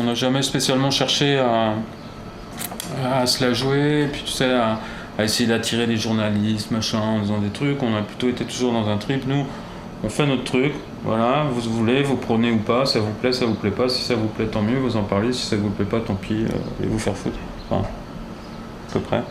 on n'a jamais spécialement cherché à se la jouer, et puis tu sais, à essayer d'attirer les journalistes, machin, en faisant des trucs. On a plutôt été toujours dans un trip. Nous, on fait notre truc, voilà, vous voulez, vous prenez ou pas, ça vous plaît pas. Si ça vous plaît, tant mieux, vous en parlez. Si ça vous plaît pas, tant pis, et vous faire foutre. Enfin, à peu près.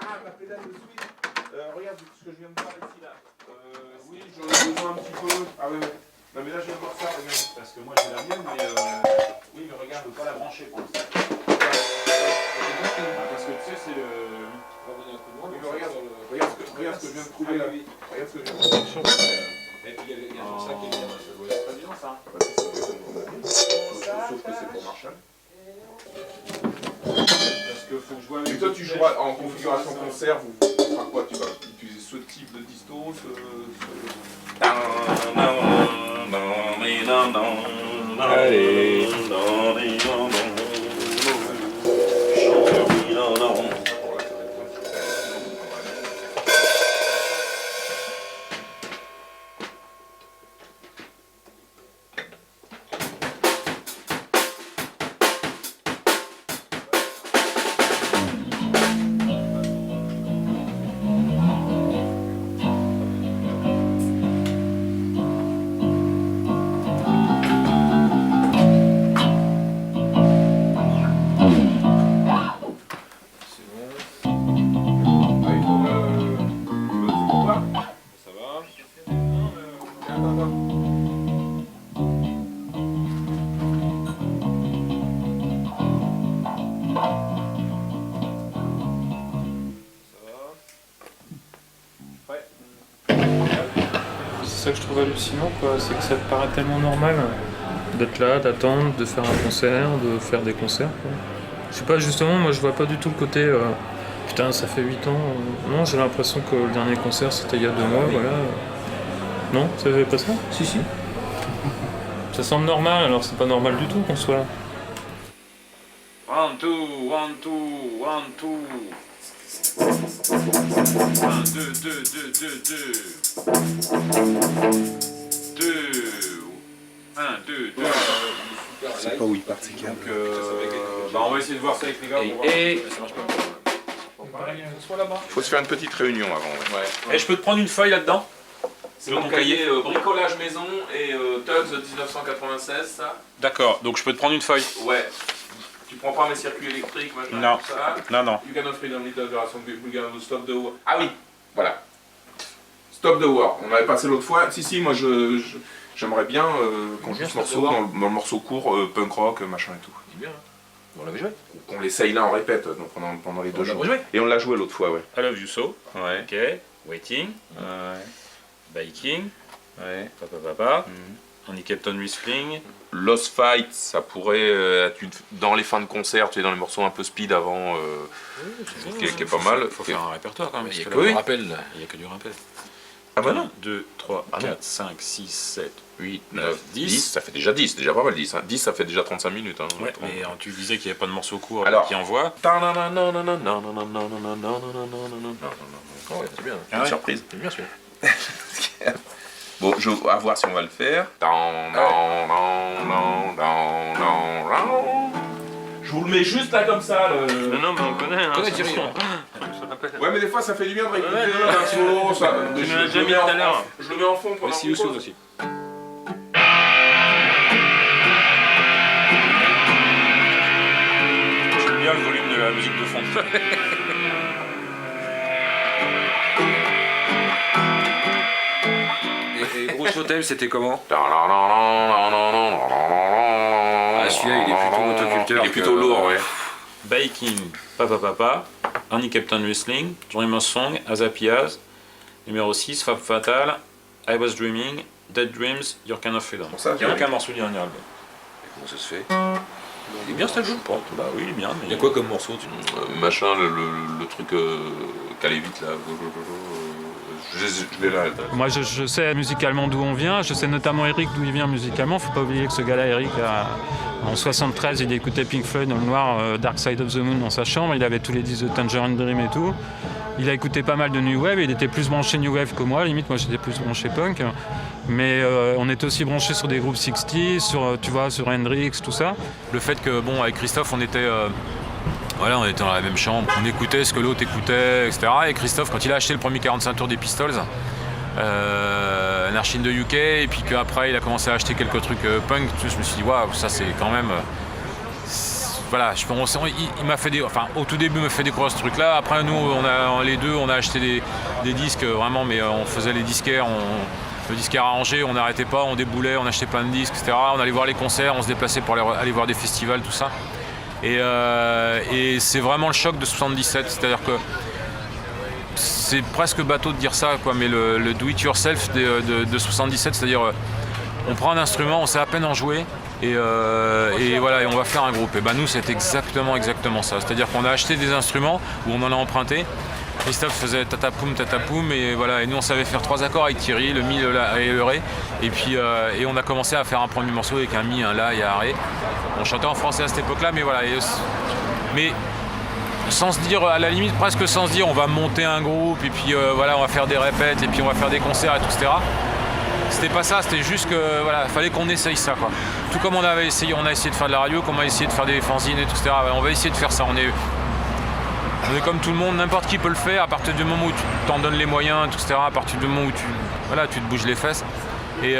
Ah, la pédale de swing. Regarde ce que je viens de voir ici là. Oui, je vois un petit peu. Ah ouais, ouais. Non mais là je viens de voir ça, regarde. Parce que moi j'ai la mienne, mais oui, mais regarde, ne pas la brancher pour l'instant. Parce que tu sais, c'est le. Oui, mais regarde, regarde ce que je viens de trouver là. Regarde ce que je viens de trouver. Et puis il y a tout ça qui est bien, ça doit être très bien ça. Sauf que c'est pour Marshall. Parce que faut que je vois. Mais toi tu joueras en configuration concert, vous fera quoi? Tu vas utiliser ce type de disto, Allez. C'est ça que je trouve hallucinant, quoi, c'est que ça te paraît tellement normal d'être là, d'attendre, de faire un concert, de faire des concerts, quoi. Je sais pas, justement, moi je vois pas du tout le côté putain, ça fait 8 ans. Non, j'ai l'impression que le dernier concert c'était il y a 2 mois, voilà. Non, ça fait pas ça? Si, si. Ça semble normal, alors c'est pas normal du tout qu'on soit là. 1, 2, 1, 2, 1, 2. 1, 2, 2, 2, 2, 2. 2. 1, 2, 2. Je sais pas où il part, c'est calme. Donc, bah on va essayer de voir ça avec les gars. Et faut se faire une petite réunion avant. Ouais. je peux te prendre une feuille là-dedans? C'est mon cahier bricolage maison et Tugs 1996, ça. D'accord, donc je peux te prendre une feuille? Ouais. Tu prends pas mes circuits électriques, machin, Non. tout ça. Non, non. You cannot freedom little opération Bulgarian stop the war. Ah oui, voilà. Stop the war. On avait passé l'autre fois. Si, moi j'aimerais bien qu'on joue ce morceau dans le morceau court, punk rock, machin et tout. C'est bien. On l'avait joué. On l'essaye là, on répète donc pendant les 2 jours. joué. Et on l'a joué l'autre fois, ouais. I love you so. Ouais. Ok. Waiting. Ouais. Baking. Ouais. Papa. On y Captain Whistling. Lost Fight, ça pourrait être dans les fins de concert, tu es dans les morceaux un peu speed avant, qui est pas mal. Faut faire un répertoire quand même. Il n'y a parce que que du là- rappel, là. Il n'y a que du rappel. Ah bah non. 2, 3, Ah non. 4, 5, 6, 7. 8, 9, 9, 10. 10, ça fait déjà 10, déjà pas mal 10. Hein. 10, ça fait déjà 35 minutes. Hein, Ouais, mais tu disais qu'il n'y avait pas de morceaux courts Alors. qui envoient. Oh, ouais, c'est bien. Une surprise. C'est bien celui-là. Bon, à voir si on va le faire. Je vous le mets juste là comme ça. Non, mais on connaît. Hein, Connais Thierry, hein. Ouais, mais des fois ça fait du bien de réécouter un solo. Ça... Tu je, nous l'as je déjà le mis mets tout en à l'heure. fond. Je le mets en fond pendant Aussi qu'on Youssouf pose. aussi. J'aime bien le volume de la musique de fond. Et Bruce Hotel, c'était comment? Ah, Ah, celui-là, il est plutôt motoculteur. Il est plutôt lourd, ouais. Baking, Papa, Annie Captain Whistling, Dreamer's Song, As Happy As, numéro 6, Fab Fatal, I Was Dreaming, Dead Dreams, Your Kind of Freedom. ça, Il n'y a aucun morceau du dernier album. Comment ça se fait? Il est bien cet album? Bah oui, il est bien, mais... Il y a quoi comme morceau? Machin, le truc qu'allait vite là. Je vais là. Moi, je sais musicalement d'où on vient. Je sais notamment Eric d'où il vient musicalement. Faut pas oublier que ce gars-là, Eric, en 73, il écoutait Pink Floyd dans le noir, Dark Side of the Moon dans sa chambre. Il avait tous les disques de Tangerine Dream et tout. Il a écouté pas mal de New Wave. Il était plus branché New Wave que moi. Limite, moi, j'étais plus branché punk. Mais on était aussi branché sur des groupes 60, sur Hendrix, tout ça. Le fait que, bon, avec Christophe, on était dans la même chambre, on écoutait ce que l'autre écoutait, etc. Et Christophe, quand il a acheté le premier 45 tours des Pistols, Anarchy in the UK, et puis qu'après il a commencé à acheter quelques trucs punk, je me suis dit, waouh, ça c'est quand même. Voilà, il m'a fait au tout début, il me fait découvrir ce truc-là. Après, nous, on a acheté des disques vraiment, mais on faisait les disquaires, le disquaire à Angers, on n'arrêtait pas, on déboulait, on achetait plein de disques, etc. On allait voir les concerts, on se déplaçait pour aller voir des festivals, tout ça. Et c'est vraiment le choc de 77, c'est-à-dire que c'est presque bateau de dire ça, quoi, mais le do-it-yourself de 77, c'est-à-dire on prend un instrument, on sait à peine en jouer, et voilà, et on va faire un groupe. Et ben nous, c'est exactement ça, c'est-à-dire qu'on a acheté des instruments où on en a emprunté. Christophe faisait tatapoum, et voilà, et nous on savait faire 3 accords avec Thierry, le mi, le la et le ré, et puis et on a commencé à faire un premier morceau avec un mi, un la et un ré. On chantait en français à cette époque-là, mais voilà, mais sans se dire, à la limite presque sans se dire, on va monter un groupe, et puis voilà, on va faire des répètes, et puis on va faire des concerts et tout, etc. C'était pas ça, c'était juste que voilà, fallait qu'on essaye ça, quoi. Tout comme on a essayé de faire de la radio, comme on a essayé de faire des fanzines et tout, etc. On va essayer de faire ça. On est comme tout le monde, n'importe qui peut le faire à partir du moment où tu t'en donnes les moyens, etc. À partir du moment où tu te bouges les fesses. Et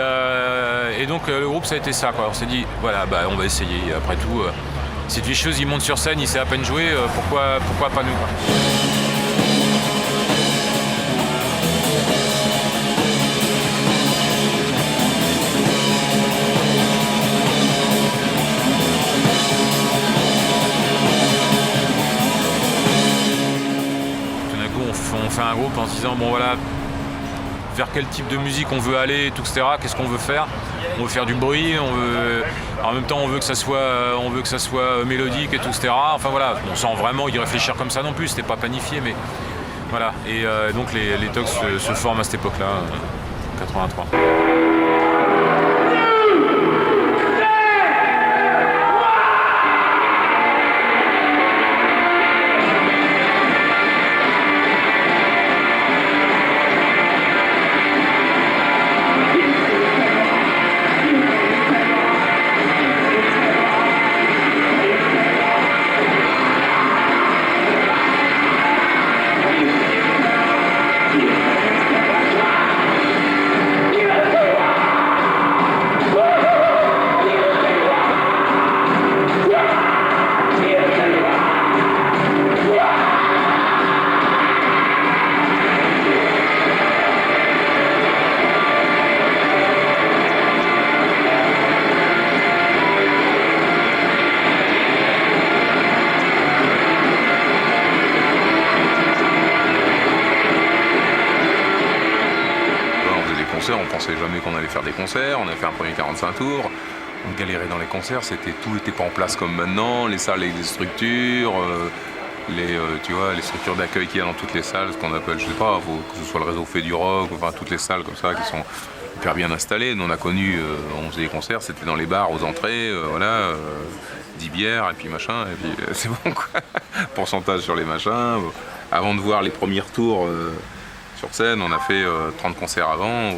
donc le groupe, ça a été ça, quoi. On s'est dit, voilà, on va essayer. Après tout, si des choses, il monte sur scène, il sait à peine jouer, pourquoi pas nous, quoi. On fait un groupe en se disant, bon voilà, vers quel type de musique on veut aller, tout, etc. Qu'est-ce qu'on veut faire? On veut faire du bruit, en même temps on veut que ça soit mélodique et tout, etc. Enfin voilà, sans vraiment y réfléchir comme ça non plus, c'était pas planifié, mais voilà. Et donc les Tox se forment à cette époque-là, 83. savait qu'on allait faire des concerts, on avait fait un premier 45 tours. On galérait dans les concerts, tout n'était pas en place comme maintenant, les salles avec des structures, tu vois, les structures d'accueil qu'il y a dans toutes les salles, ce qu'on appelle, je sais pas, que ce soit le réseau Fait du Rock, enfin toutes les salles comme ça qui sont hyper bien installées. Nous on a connu, on faisait des concerts, c'était dans les bars aux entrées, 10 bières et puis machin, et puis c'est bon quoi. Pourcentage sur les machins. Avant de voir les premiers retours sur scène, on a fait 30 concerts avant.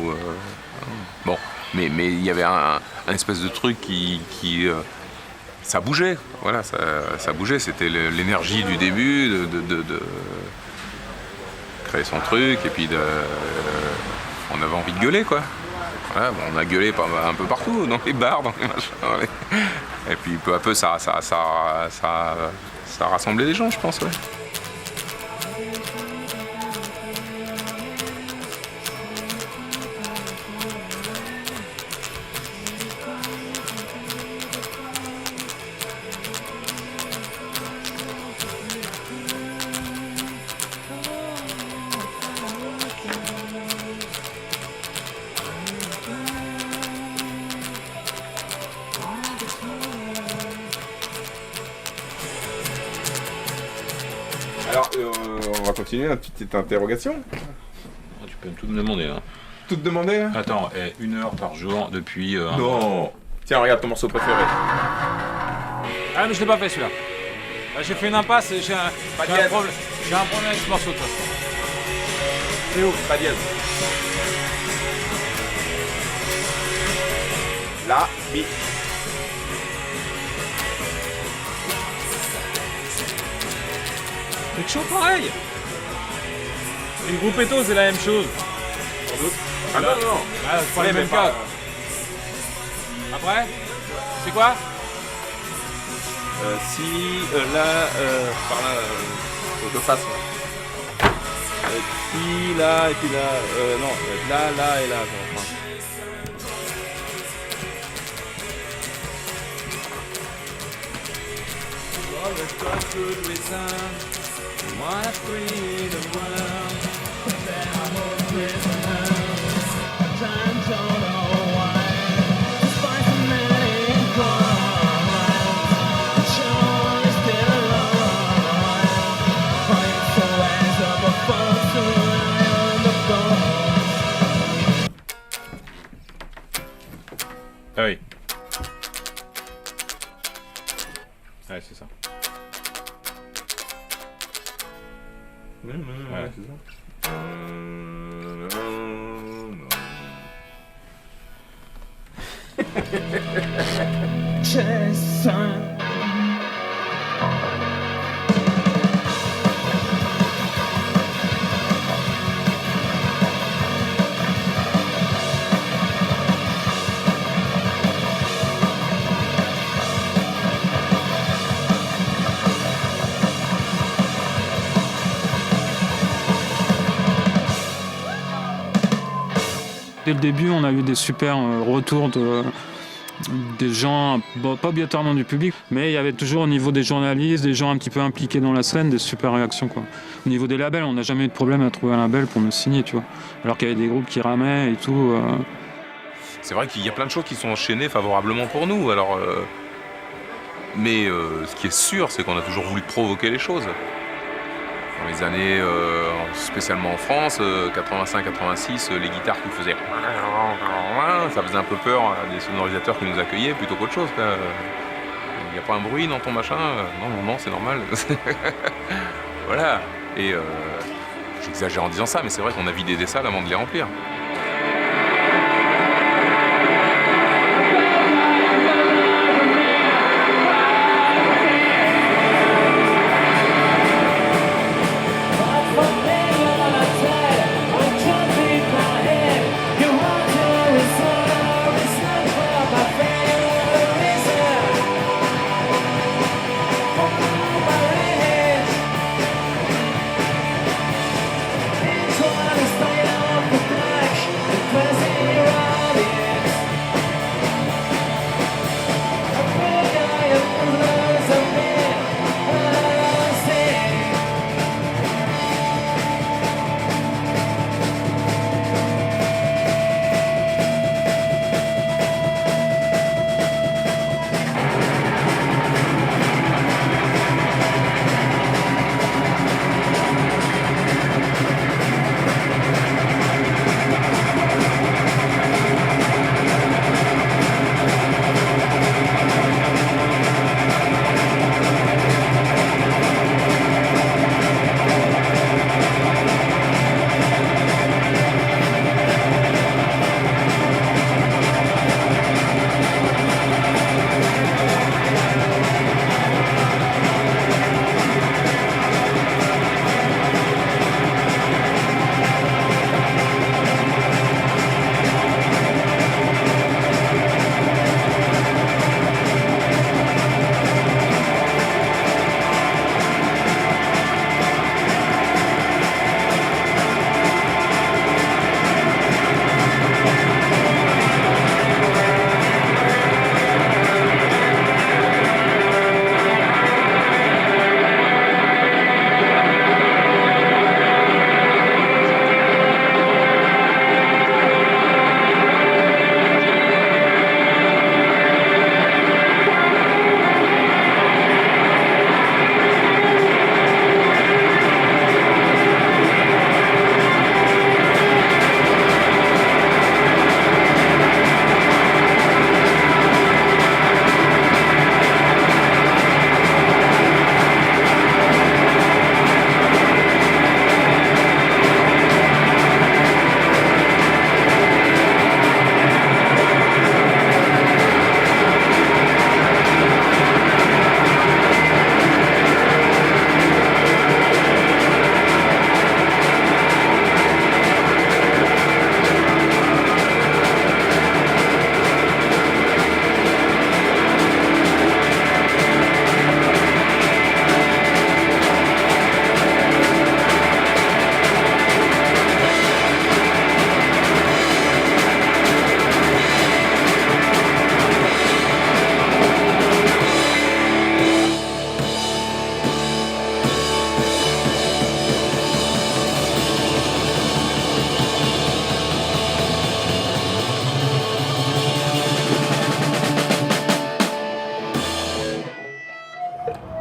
Bon, mais il y avait un espèce de truc qui ça bougeait, voilà, ça bougeait, c'était l'énergie du début, de créer son truc, et puis on avait envie de gueuler, quoi. Voilà, bon, on a gueulé un peu partout, dans les bars, dans les machins, et puis peu à peu, ça a rassemblé les gens, je pense, ouais. Alors, on va continuer la petite interrogation. Tu peux tout me demander. Hein. Tout te demander hein. Attends, 1 heure par jour depuis... Non. Tiens, regarde ton morceau préféré. Ah mais je l'ai pas fait celui-là. Là, j'ai fait une impasse et j'ai un problème. J'ai un problème avec ce morceau de toute façon. C'est où? Pas dièse. La, mi. C'est toujours pareil. Et le groupe Eto c'est la même chose. Sans doute. Ah non, non. Ah, c'est pas les mêmes codes. Après, c'est quoi? Si, là, par là, de face. Si, là, et puis là, non, là, et là. Enfin. Ah oui. Ouais, c'est ça. Ouais, c'est ça. Dès le début, on a eu des super retours des gens, bon, pas obligatoirement du public, mais il y avait toujours au niveau des journalistes, des gens un petit peu impliqués dans la scène, des super réactions, quoi. Au niveau des labels, on n'a jamais eu de problème à trouver un label pour nous signer, tu vois. Alors qu'il y avait des groupes qui ramaient et tout. C'est vrai qu'il y a plein de choses qui sont enchaînées favorablement pour nous. Alors, mais ce qui est sûr, c'est qu'on a toujours voulu provoquer les choses. Dans les années, spécialement en France, 85-86, les guitares qui faisaient... Ça faisait un peu peur à des sonorisateurs qui nous accueillaient plutôt qu'autre chose. Il n'y a pas un bruit dans ton machin? Non, c'est normal. Voilà. Et j'exagère en disant ça, mais c'est vrai qu'on a vidé des salles avant de les remplir.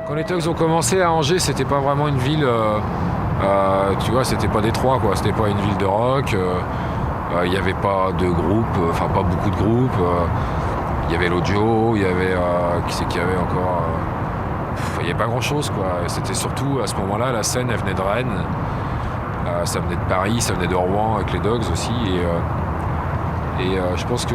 Quand les Tugs ont commencé à Angers, c'était pas vraiment une ville, tu vois, c'était pas Détroit, quoi. C'était pas une ville de rock. Il n'y avait pas de groupe, enfin pas beaucoup de groupes. Il y avait l'Audio, il y avait qui c'est qu'il y avait encore. Il n'y avait pas grand chose, quoi. C'était surtout à ce moment-là, la scène, elle venait de Rennes, ça venait de Paris, ça venait de Rouen avec les Dogs aussi. Et je pense que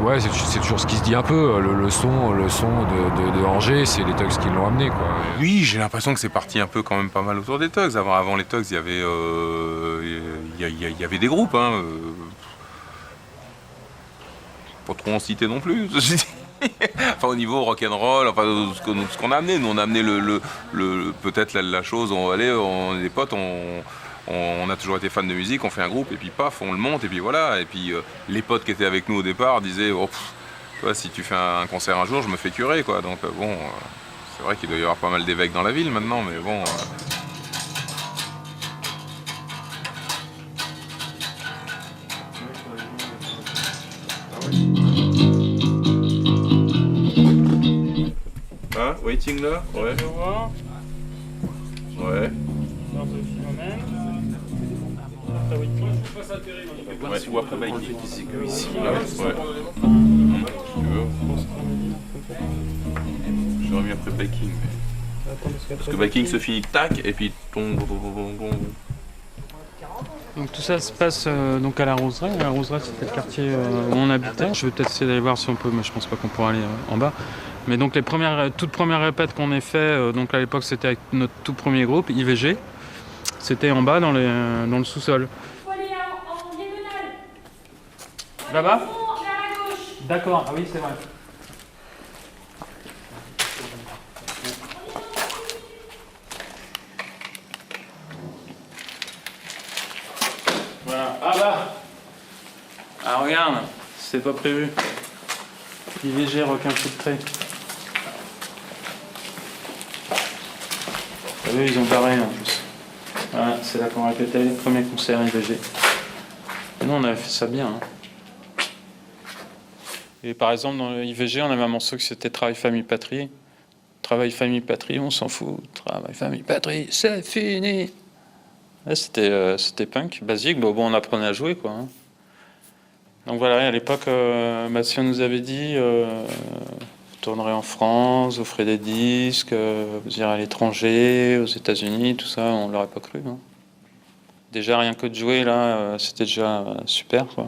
ouais, c'est toujours ce qui se dit un peu. Le son de Angers, c'est les Tugs qui l'ont amené, quoi. Oui, j'ai l'impression que c'est parti un peu quand même pas mal autour des Tugs. Avant les Tugs, il y avait des groupes. Hein. Pas trop en citer non plus. Enfin, au niveau rock'n'roll, enfin, ce qu'on a amené. Nous, on a amené peut-être la chose. On est des potes, on a toujours été fans de musique, on fait un groupe et puis paf, on le monte et puis voilà. Et puis les potes qui étaient avec nous au départ disaient oh, toi, si tu fais un concert un jour, je me fais curer, quoi. Donc bon, c'est vrai qu'il doit y avoir pas mal d'évêques dans la ville maintenant, mais bon. Hein, waiting là? Ouais. Ouais. Ouais, ou après Biking. Ouais. J'aurais mis après Biking. Parce que Biking se finit tac et puis ton. Donc tout ça se passe donc à la Roseraie. La Roseraie, c'était le quartier où on habitait. Je vais peut-être essayer d'aller voir si on peut, mais je pense pas qu'on pourra aller en bas. Mais donc les toutes premières répètes qu'on ait fait, donc à l'époque c'était avec notre tout premier groupe, IVG. C'était en bas dans le sous-sol. Il faut aller en diagonale. Là-bas ? Vers la gauche. D'accord, ah oui c'est vrai. Voilà. Ah là. Ah regarde, c'est pas prévu. IVG requin filtré. Eux ils ont barré en plus. Voilà, c'est là qu'on répétait les premiers concerts IVG. Et nous on avait fait ça bien. Hein. Et par exemple dans le IVG on avait un morceau qui c'était Travail, Famille, Patrie. Travail, Famille, Patrie, on s'en fout. Travail, Famille, Patrie, c'est fini. Ouais, c'était punk, basique, bon on apprenait à jouer quoi. Hein. Donc voilà, à l'époque, si on nous avait dit vous tournerez en France, vous ferez des disques, vous irez à l'étranger, aux États-Unis, tout ça, on l'aurait pas cru. Hein. Déjà rien que de jouer là, c'était déjà super quoi.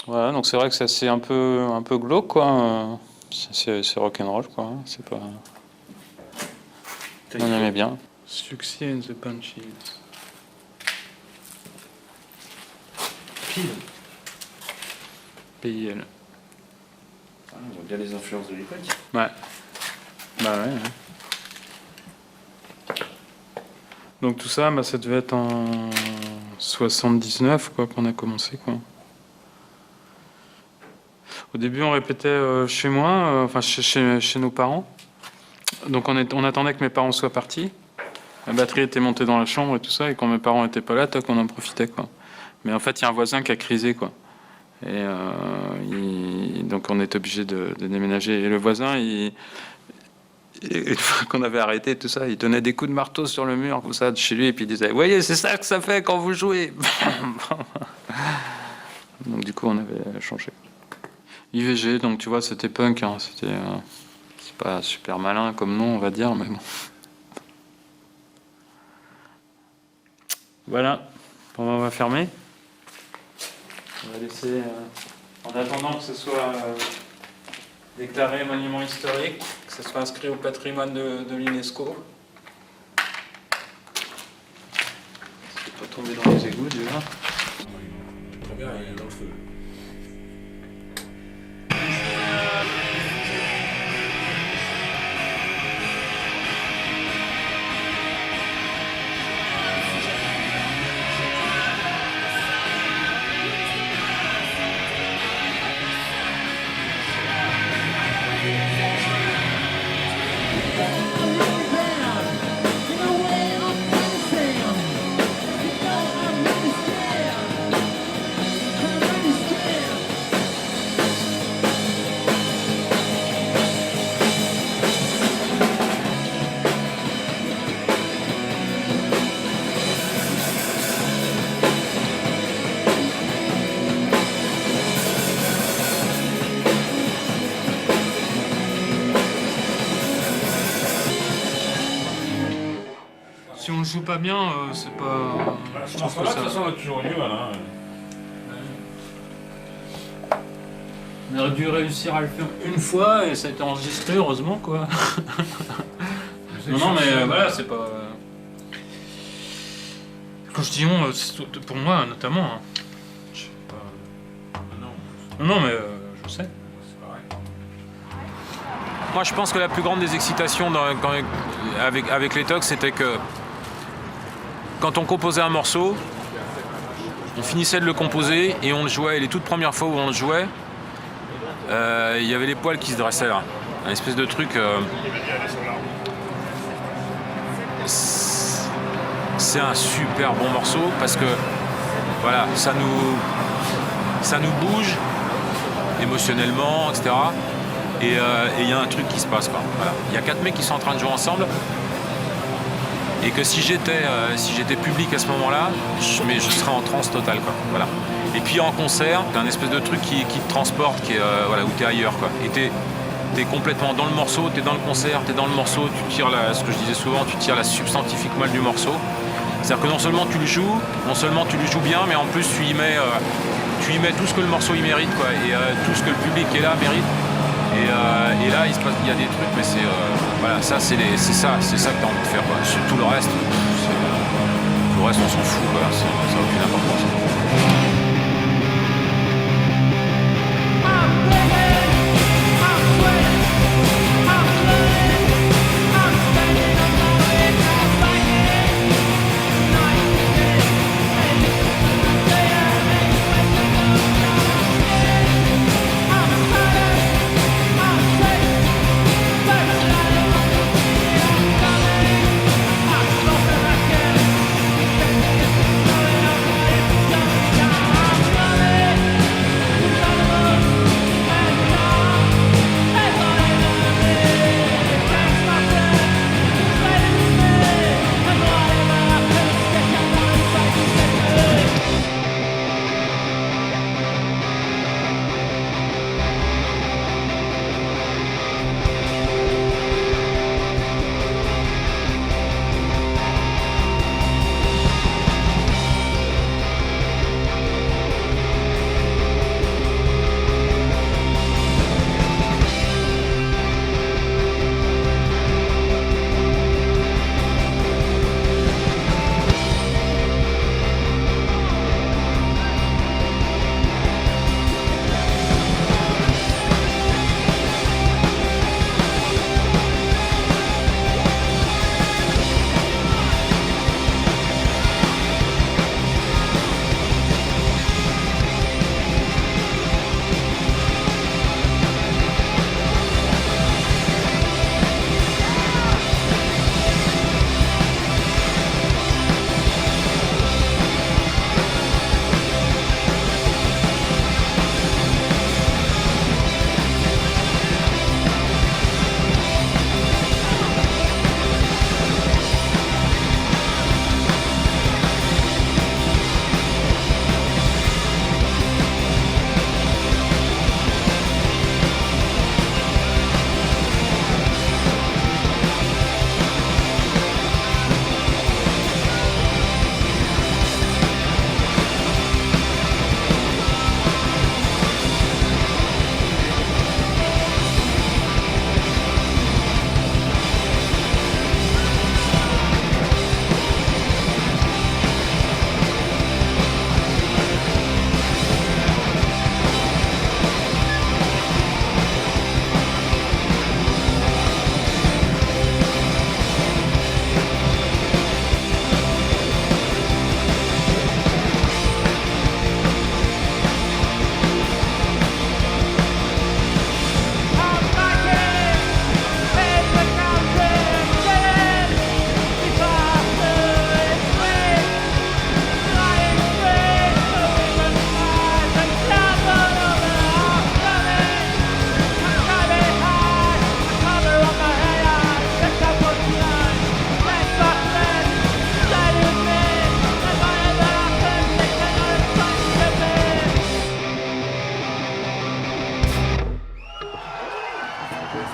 Voilà, donc c'est vrai que ça c'est un peu glauque quoi. C'est rock'n'roll quoi. Hein. C'est pas. On aimait bien. Succès and the Punches. Pile. PIL. Ah, on voit bien les influences de l'époque. Ouais. Bah ouais. Donc tout ça, ça devait être en 79 quoi qu'on a commencé quoi. Au début, on répétait chez moi, enfin chez nos parents. Donc on attendait que mes parents soient partis. La batterie était montée dans la chambre et tout ça, et quand mes parents étaient pas là, toc, on en profitait quoi. Mais en fait, il y a un voisin qui a crisé quoi. Et donc on est obligé de déménager. Et le voisin, une fois qu'on avait arrêté tout ça, il donnait des coups de marteau sur le mur comme ça de chez lui, et puis il disait « Voyez, c'est ça que ça fait quand vous jouez !» Donc du coup, on avait changé. IVG, donc tu vois, c'était punk, hein, c'était... c'est pas super malin comme nom, on va dire, mais bon. Voilà, on va fermer. On va laisser, en attendant que ce soit déclaré monument historique, que ce soit inscrit au patrimoine de l'UNESCO. C'est pas tombé dans les égouts déjà. Très bien, il est dans le feu. Si on le joue pas bien, c'est pas. Je trouve que ça. De toute façon, on a toujours eu lieu, Alain. On aurait dû réussir à le faire une fois et ça a été enregistré, heureusement quoi. Non, mais voilà, c'est pas. Quand je dis on, c'est pour moi notamment. Hein. Je sais pas. Non, mais je sais. Moi, je pense que la plus grande des excitations avec les Tocs, c'était que quand on composait un morceau, on finissait de le composer et on le jouait. Et les toutes premières fois où on le jouait, il y avait les poils qui se dressaient là. Un espèce de truc. C'est un super bon morceau parce que voilà, ça nous bouge émotionnellement, etc. Et il y a un truc qui se passe quoi. Voilà. Il y a 4 mecs qui sont en train de jouer ensemble. Et que si j'étais public à ce moment-là, je serais en transe totale quoi. Voilà. Et puis en concert, t'as un espèce de truc qui te transporte, voilà, où t'es ailleurs quoi. Et t'es complètement dans le morceau, t'es dans le concert, t'es dans le morceau, tu tires ce que je disais souvent, tu tires la substantifique moelle du morceau. C'est-à-dire que non seulement tu le joues bien, mais en plus tu y mets tout ce que le morceau il mérite quoi, et tout ce que le public qui est là mérite. Et là il y a des trucs, mais voilà, ça c'est ça que t'as envie de faire quoi. Tout le reste, on s'en fout quoi, ça n'a aucune importance.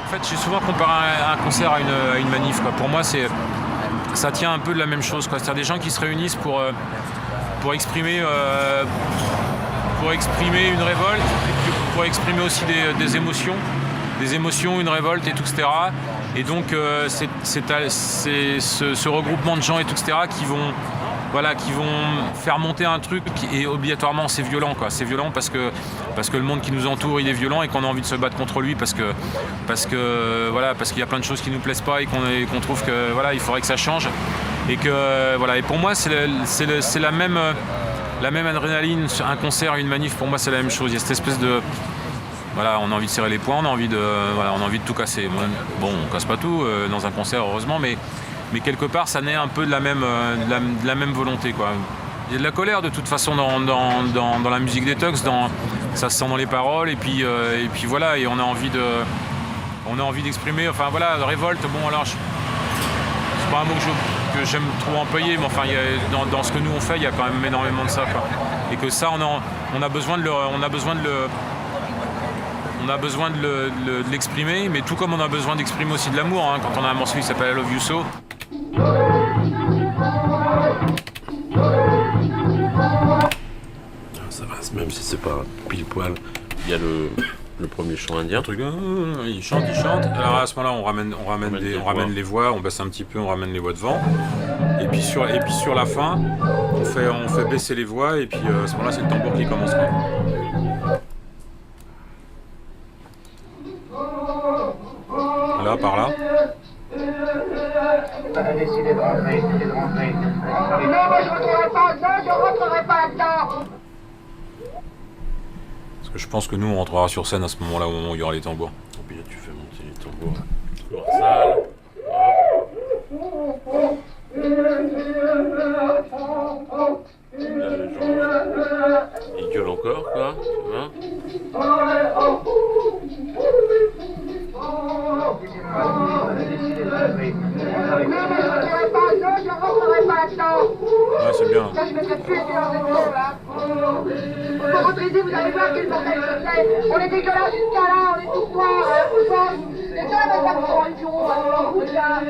En fait, j'ai souvent comparé un concert à une manif quoi. Pour moi, c'est ça tient un peu de la même chose, quoi. C'est-à-dire des gens qui se réunissent pour exprimer une révolte, pour exprimer aussi des émotions, une révolte et tout, etc. Et donc c'est ce regroupement de gens et tout, etc. qui vont faire monter un truc et obligatoirement c'est violent, quoi. C'est violent parce que le monde qui nous entoure il est violent et qu'on a envie de se battre contre lui parce qu'il y a plein de choses qui nous plaisent pas et qu'on trouve que voilà, il faudrait que ça change et que voilà. Et pour moi c'est la même adrénaline, un concert, une manif, pour moi c'est la même chose. Il y a cette espèce de voilà, on a envie de serrer les poings, on a envie de tout casser. Bon, on casse pas tout dans un concert heureusement, mais quelque part ça naît un peu de la même volonté, quoi. Il y a de la colère de toute façon dans la musique des Tux, ça se sent dans les paroles et puis voilà, et on a envie d'exprimer, enfin voilà, révolte. Bon alors c'est pas un mot que j'aime trop employer, mais enfin dans ce que nous on fait il y a quand même énormément de ça, quoi. Et que ça on a besoin de l'exprimer, mais tout comme on a besoin d'exprimer aussi de l'amour, hein, quand on a un morceau qui s'appelle I Love You So. Ça va, même si c'est pas pile poil. Il y a le premier chant indien. Il chante. Alors à ce moment-là, on ramène les voix, on baisse un petit peu, on ramène les voix devant. Et puis sur la fin, on fait baisser les voix et puis à ce moment-là, c'est le tambour qui commence, quoi. Là, par là. Décidez de rentrer. Non, moi je rentrerai pas dedans. Parce que je pense que nous, on rentrera sur scène à ce moment-là, au moment où il y aura les tambours. Et puis là, tu fais monter les tambours. Salle. Là, les gens, ils gueulent encore, quoi. Hein? Ah, c'est bien. Ça, je mettrai plus dans cette maison là. Pour retraiser, vous allez voir quel bordel que c'est. On est dégueulasse jusqu'à là, on est tout noir, tout noir. Et ça, va pas pour un bureau, alors, vous là.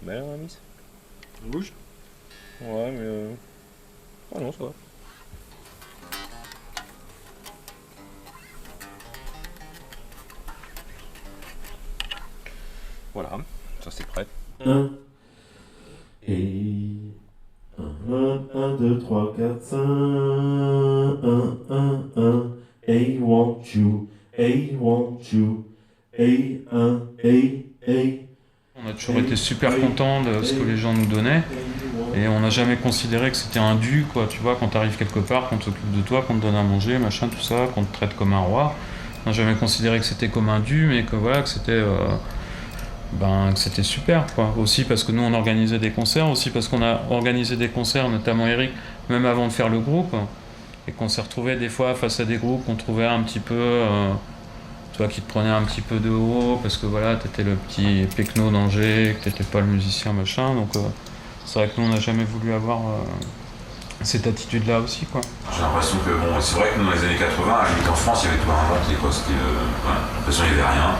Bah alors, Amis, On bouge? ouais, mais ah non, ça va. Voilà, ça c'est prêt. 1 et 1, 2, 3, 4, 5, 1, hey, want you, hey, hey, 1, hey. On a toujours été super contents de ce que les gens nous donnaient et on n'a jamais considéré que c'était un dû, quoi. Tu vois, quand tu arrives quelque part, qu'on s'occupe de toi, qu'on te donne à manger, machin, tout ça, qu'on te traite comme un roi. On n'a jamais considéré que c'était comme un dû, mais que voilà, que c'était super, quoi. Aussi parce que nous on organisait des concerts, aussi parce qu'on a organisé des concerts, notamment Eric, même avant de faire le groupe, et qu'on s'est retrouvé des fois face à des groupes qu'on trouvait un petit peu toi qui te prenais un petit peu de haut parce que voilà, t'étais le petit pecno d'Angers, que t'étais pas le musicien machin, donc c'est vrai que nous on n'a jamais voulu avoir cette attitude-là aussi, quoi. J'ai l'impression que bon, c'est vrai que nous dans les années 80, à la limite en France, il y avait tout inventé, quoi. C'était voilà, j'ai l'impression qu'il n'y avait rien.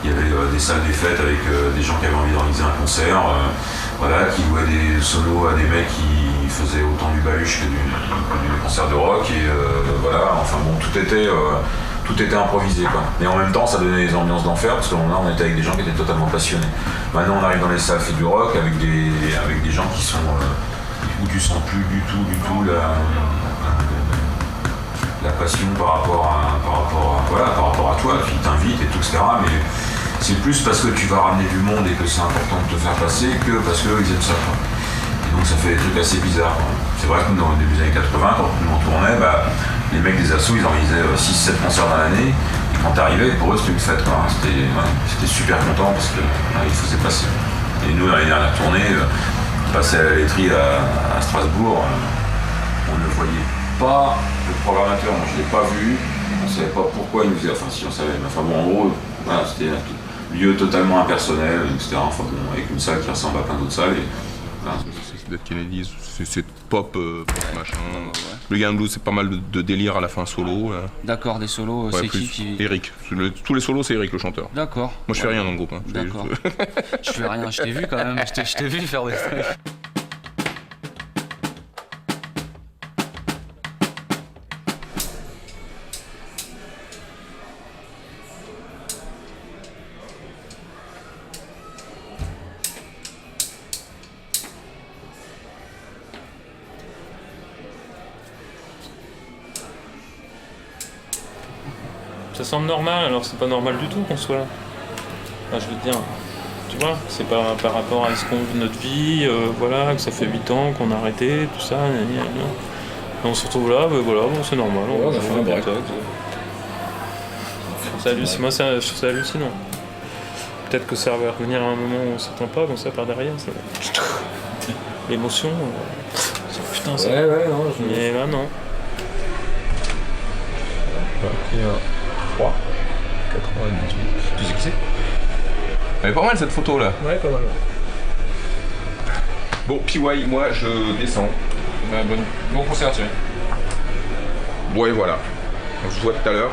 Il y avait des salles des fêtes avec des gens qui avaient envie d'organiser un concert, voilà, qui louaient des solos à des mecs qui faisaient autant du baluche que du concert de rock, et voilà, enfin bon, tout était improvisé, quoi. Mais en même temps, ça donnait des ambiances d'enfer parce que là, on était avec des gens qui étaient totalement passionnés. Maintenant, on arrive dans les salles fait du rock avec des gens qui sont où tu sens plus du tout la passion par rapport à toi, qui t'invite et tout, etc. Mais c'est plus parce que tu vas ramener du monde et que c'est important de te faire passer que parce qu'ils aiment ça, quoi. Et donc ça fait des trucs assez bizarres, quoi. C'est vrai que nous, dans le début des années 80, quand on tournait, les mecs des assos, ils organisaient 6-7 concerts dans l'année, et quand t'arrivais, pour eux, c'était une fête, quoi. C'était super content parce qu'ils faisaient passer. Et nous, dans les dernières tournées, on passait à la laiterie à Strasbourg, on ne voyait pas le programmateur, moi je ne l'ai pas vu, on ne savait pas pourquoi il nous faisait, enfin si on savait, mais enfin bon, en gros, voilà, c'était lieu totalement impersonnel, etc. Enfin bon, avec une salle qui ressemble à plein d'autres salles. Et, voilà. C'est Dead Kennedys, c'est pop, pop machin. Le Gun Blues, c'est pas mal de délire à la fin solo. Là. D'accord, des solos, Ouais, c'est plus qui Eric. Tous les solos, c'est Eric le chanteur. D'accord. Moi, je fais rien dans le groupe. Hein. D'accord. Je fais rien, je t'ai vu quand même, je t'ai vu faire des trucs. Ça semble normal, alors c'est pas normal du tout qu'on soit là. Enfin, je veux dire, tu vois, c'est pas par rapport à ce qu'on vit notre vie, voilà, que ça fait 8 ans qu'on a arrêté, tout ça, gna, gna, gna. Et on se retrouve là, ben voilà, bon, c'est normal. On a fait un break. Moi, je trouve ça hallucinant. Peut-être que ça va revenir à un moment où on s'entend pas, comme ça, par derrière. L'émotion, putain, ça. Ouais, non, Mais là, non. 3, 98. Tu sais qui c'est? Elle est pas mal cette photo là. Ouais, pas mal. Bon, PY, moi je descends. Bon concert, Thierry. Ouais, voilà. On se voit tout à l'heure.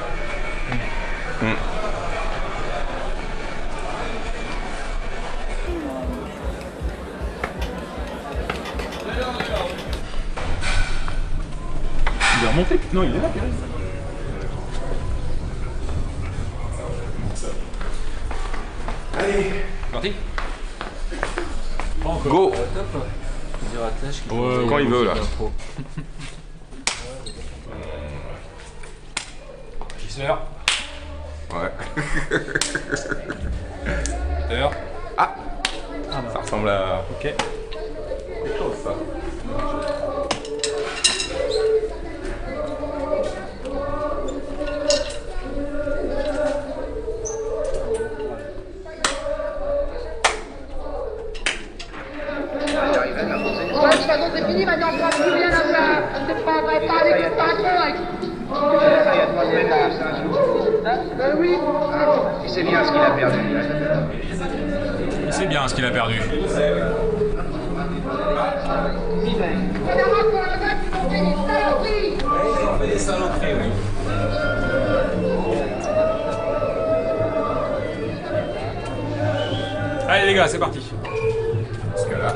Il est remonté? Non, il est là, Pierre. Allez, parti. Go! Ouais, quand il veut là. Qui sert? Ouais. D'ailleurs. Ah! Ça ressemble à. Ok. Quelque chose ça. Ouais, de toute façon, c'est fini, maintenant, on ne plus rien à faire. C'est pas vrai, pas avec le patron, avec... Ça, il y a 3 semaines, là, c'est un jour. Ben oui. Il sait bien ce qu'il a perdu. Il sait bien ce qu'il a perdu. Des saloperies, oui. Allez les gars, c'est parti. Parce que là.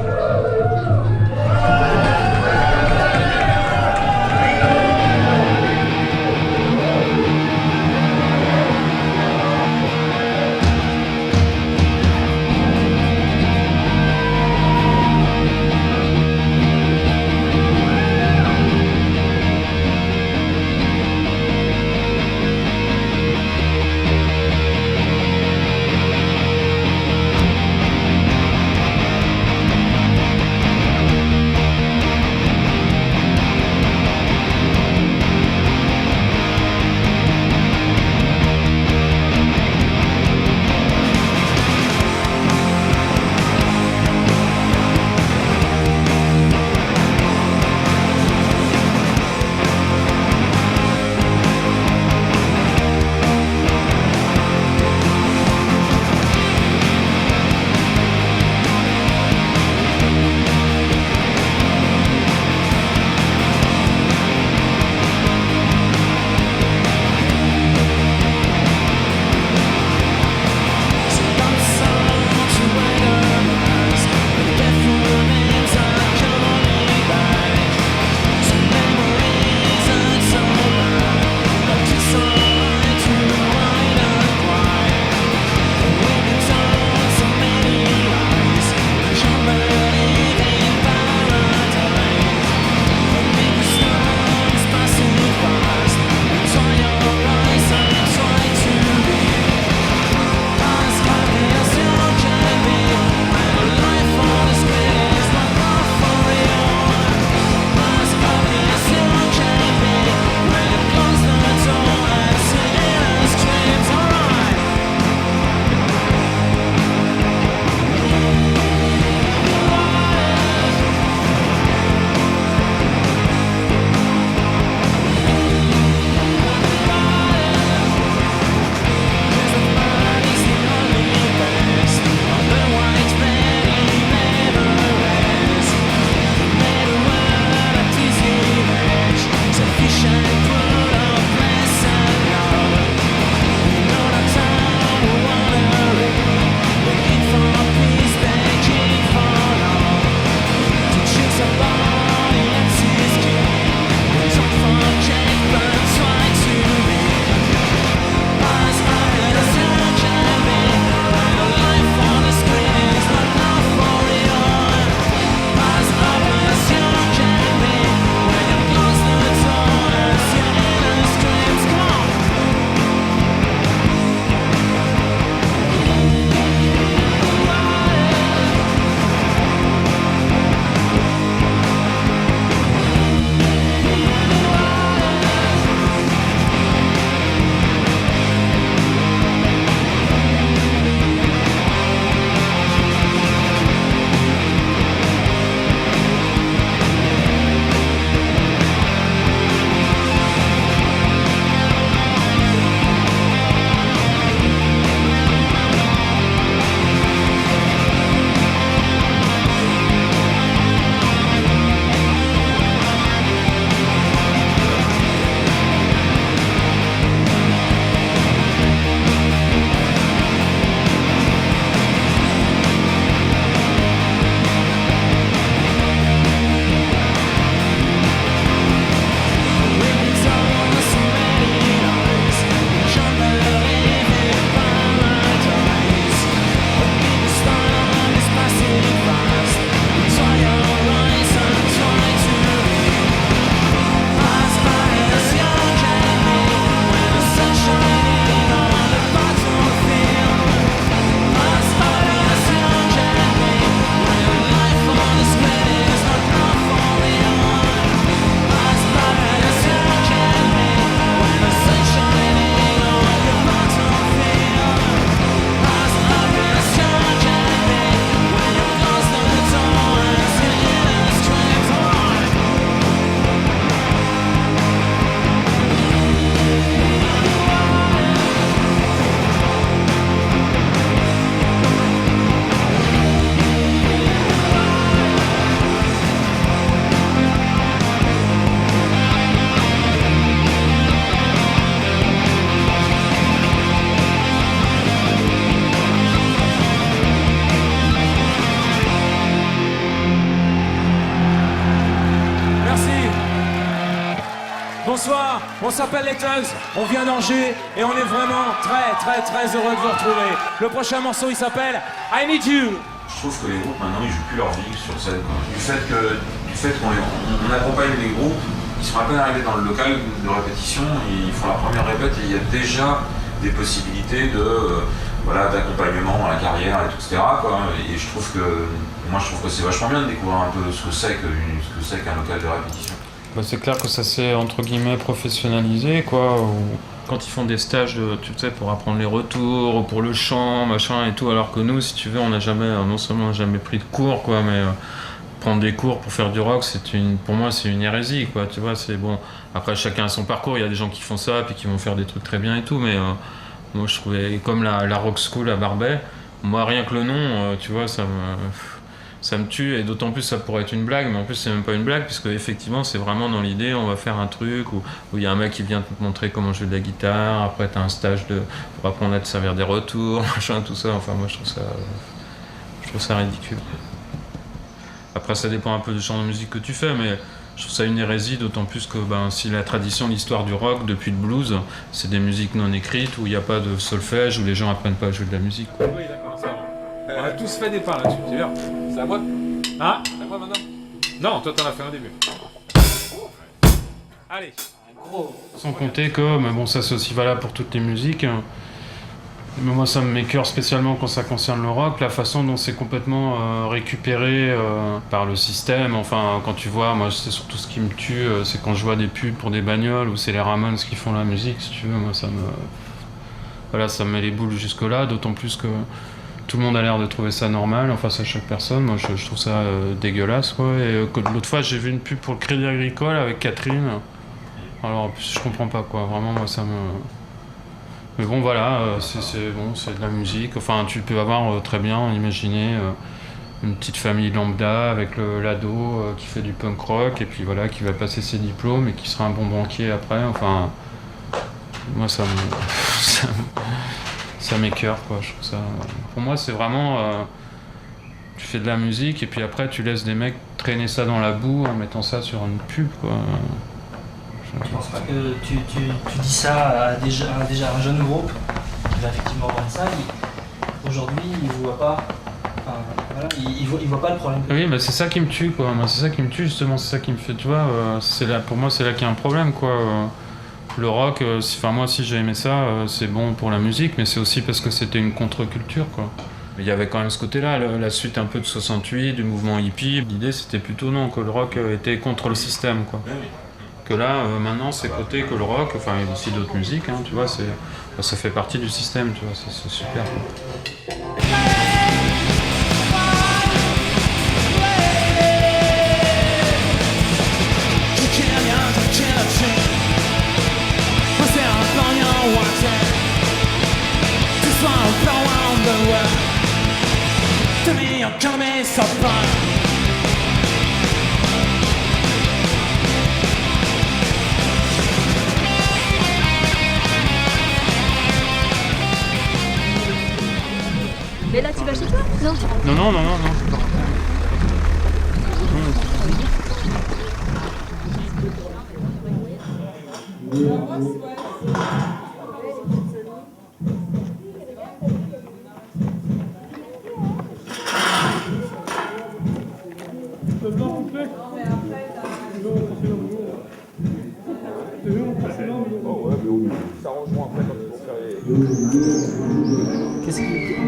On s'appelle les Tugs, on vient d'Angers et on est vraiment très heureux de vous retrouver. Le prochain morceau il s'appelle I Need You. Je trouve que les groupes maintenant ils jouent plus leur vie sur scène, quoi. Du fait qu'on accompagne les groupes, ils sont à peine arrivés dans le local de répétition, ils font la première répète et il y a déjà des possibilités d'accompagnement dans la carrière et tout, etc., quoi. Et je trouve que c'est vachement bien de découvrir un peu ce que c'est qu'un local de répétition. Bah, c'est clair que ça s'est entre guillemets professionnalisé, quoi. Quand ils font des stages, tu sais, pour apprendre les retours, ou pour le chant, machin et tout, alors que nous, si tu veux, on n'a jamais, non seulement jamais pris de cours, quoi, mais prendre des cours pour faire du rock, pour moi, c'est une hérésie, quoi. Tu vois, c'est bon. Après, chacun a son parcours. Il y a des gens qui font ça, puis qui vont faire des trucs très bien et tout, mais moi, je trouvais comme la rock school à Barbet. Moi, rien que le nom, tu vois, ça me tue, et d'autant plus ça pourrait être une blague, mais en plus c'est même pas une blague, puisque effectivement c'est vraiment dans l'idée, on va faire un truc où il y a un mec qui vient te montrer comment jouer de la guitare, après t'as un stage pour apprendre à te servir des retours, machin, tout ça. Enfin moi je trouve ça ridicule. Après ça dépend un peu du genre de musique que tu fais, mais je trouve ça une hérésie, d'autant plus que si la tradition, l'histoire du rock depuis le blues, c'est des musiques non écrites où il n'y a pas de solfège, où les gens apprennent pas à jouer de la musique, quoi. Oui d'accord, ça va. On a tous fait des pas là-dessus, tu vois. C'est à moi? Ah, c'est à moi maintenant? Non, toi t'en as fait un début. Allez. Sans compter que, mais bon, ça c'est aussi valable pour toutes les musiques. Mais moi ça me m'écœure spécialement quand ça concerne le rock, la façon dont c'est complètement récupéré par le système. Enfin, quand tu vois, moi c'est surtout ce qui me tue, c'est quand je vois des pubs pour des bagnoles où c'est les Ramones qui font la musique, si tu veux. Moi ça me met les boules jusque-là, d'autant plus que tout le monde a l'air de trouver ça normal, enfin ça chaque personne. Moi je trouve ça dégueulasse, quoi. Et l'autre fois j'ai vu une pub pour le Crédit Agricole avec Catherine. Alors je comprends pas, quoi. Vraiment moi ça me... Mais bon voilà, c'est de la musique. Enfin tu peux avoir très bien imaginé une petite famille lambda avec l'ado qui fait du punk rock et puis voilà, qui va passer ses diplômes et qui sera un bon banquier après. Enfin moi ça m'écœure, quoi. Je trouve ça... Pour moi c'est vraiment tu fais de la musique et puis après tu laisses des mecs traîner ça dans la boue en mettant ça sur une pub, quoi. Je pense pas que tu dis ça à déjà un jeune groupe qui va effectivement voir ça. Aujourd'hui, il voit pas. Enfin, voilà, il voit pas le problème. Oui, mais c'est ça qui me tue, quoi. Moi, c'est ça qui me tue, justement. C'est ça qui me fait, tu vois. Pour moi, c'est là qu'il y a un problème, quoi. Le rock, moi, si j'ai aimé ça, c'est bon pour la musique, mais c'est aussi parce que c'était une contre-culture, quoi. Mais il y avait quand même ce côté-là, la suite un peu de 68, du mouvement hippie. L'idée, c'était plutôt non, que le rock était contre le système, quoi. Que là, maintenant, c'est côté que le rock, enfin, il y a aussi d'autres musiques, hein, tu vois, ça fait partie du système, tu vois, c'est super, quoi. Mais là, tu vas chez toi? Non. Non.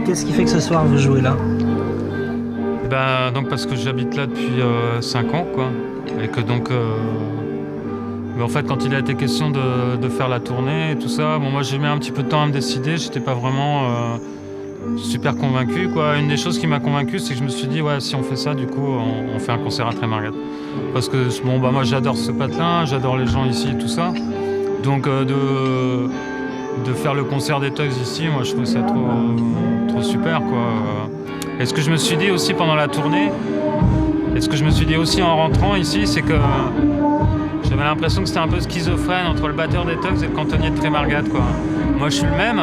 Qu'est-ce qui fait que ce soir vous jouez là? Donc parce que j'habite là depuis 5 ans, quoi. Et que donc... Mais en fait, quand il a été question de faire la tournée et tout ça, bon, moi j'ai mis un petit peu de temps à me décider, j'étais pas vraiment super convaincu, quoi. Une des choses qui m'a convaincu, c'est que je me suis dit, ouais, si on fait ça, du coup, on fait un concert à Trémargat. Parce que, bon, moi j'adore ce patelin, j'adore les gens ici et tout ça. Donc de faire le concert des Tugs ici, moi je trouve ça trop super, quoi. Et ce que je me suis dit aussi pendant la tournée, et ce que je me suis dit aussi en rentrant ici, c'est que j'avais l'impression que c'était un peu schizophrène entre le batteur des Tugs et le cantonnier de Trémargat, quoi. Moi je suis le même,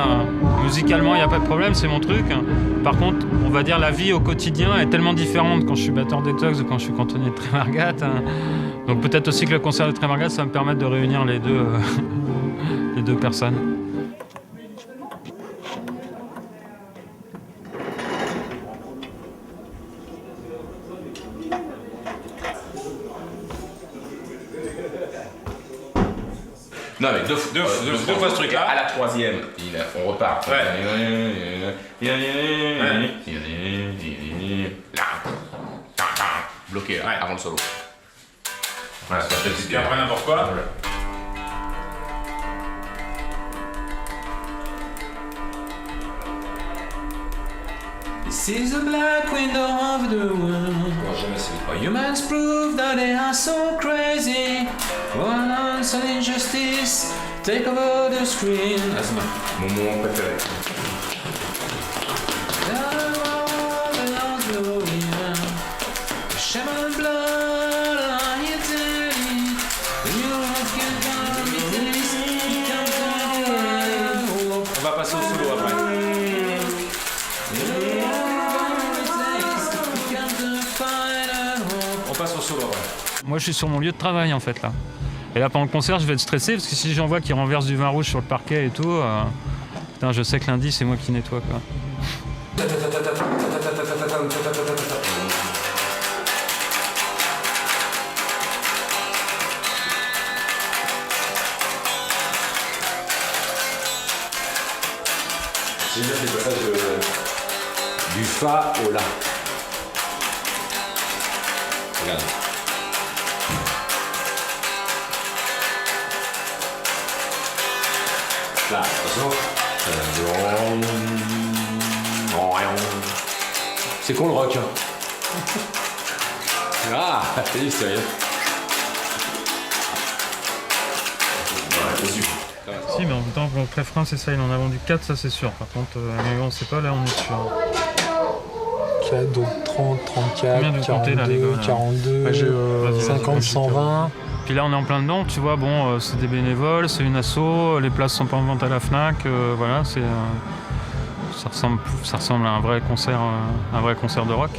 musicalement il n'y a pas de problème, c'est mon truc. Par contre, on va dire la vie au quotidien est tellement différente quand je suis batteur des Tugs ou quand je suis cantonnier de Trémargat. Donc peut-être aussi que le concert de Trémargat, ça va me permettre de réunir les deux les deux personnes. Non mais deux fois ce truc-là. À la troisième, on repart. Bloqué là, avant le solo. Voilà, ça fait Et après n'importe quoi. Voilà. This is a black window of the world. Humans prove that they are so crazy. One ounce of injustice take over the screen. Mon moment préféré. On va passer au solo après. On passe au solo après. Moi, je suis sur mon lieu de travail en fait là. Et là, pendant le concert, je vais être stressé parce que si j'en vois qui renverse du vin rouge sur le parquet et tout, putain, je sais que lundi, c'est moi qui nettoie quoi. C'est bien le passage du Fa au La. Regarde. Là, attention. C'est con le rock. Ah, t'as dit sérieux. Si, mais en même temps, pour le préférence, c'est ça, il en a vendu 4, ça c'est sûr. Par contre, mais bon, c'est pas là, on est sûr. 4, donc 30, 34, Combien de 42, compter, là, les gars, là 42, Vas-y, 50, 120. Puis là, on est en plein dedans, tu vois, bon, c'est des bénévoles, c'est une asso, les places sont pas en vente à la Fnac, voilà, c'est, ça ressemble à un vrai concert de rock.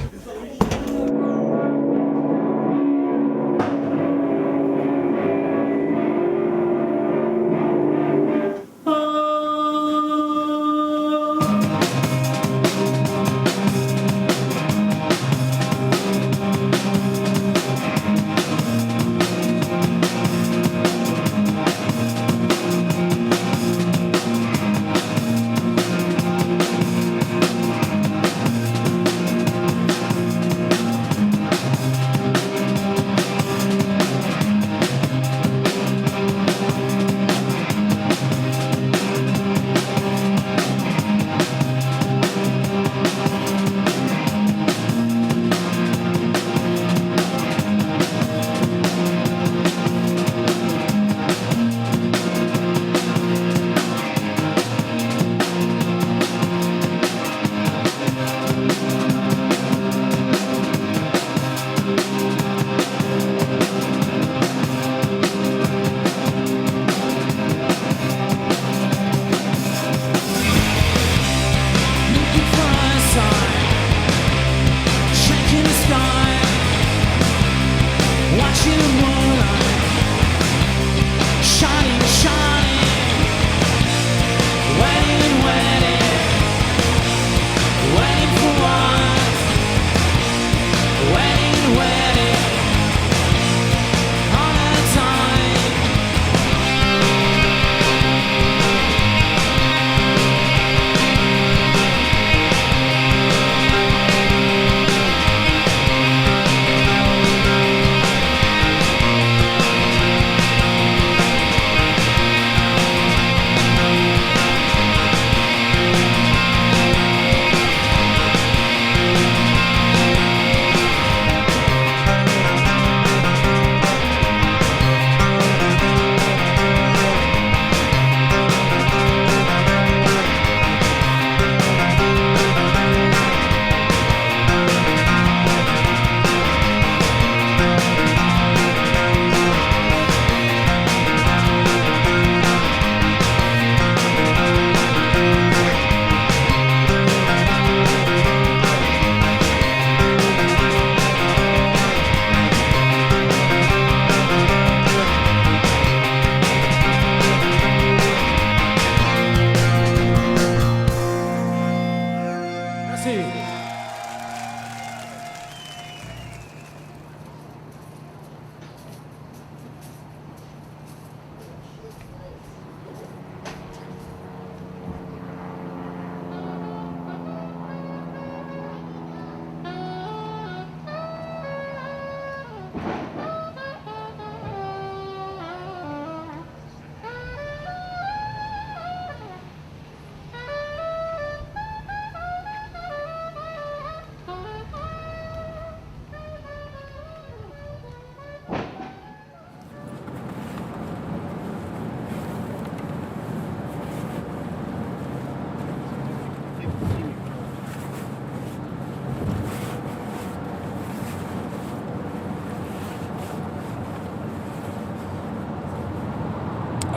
Merci.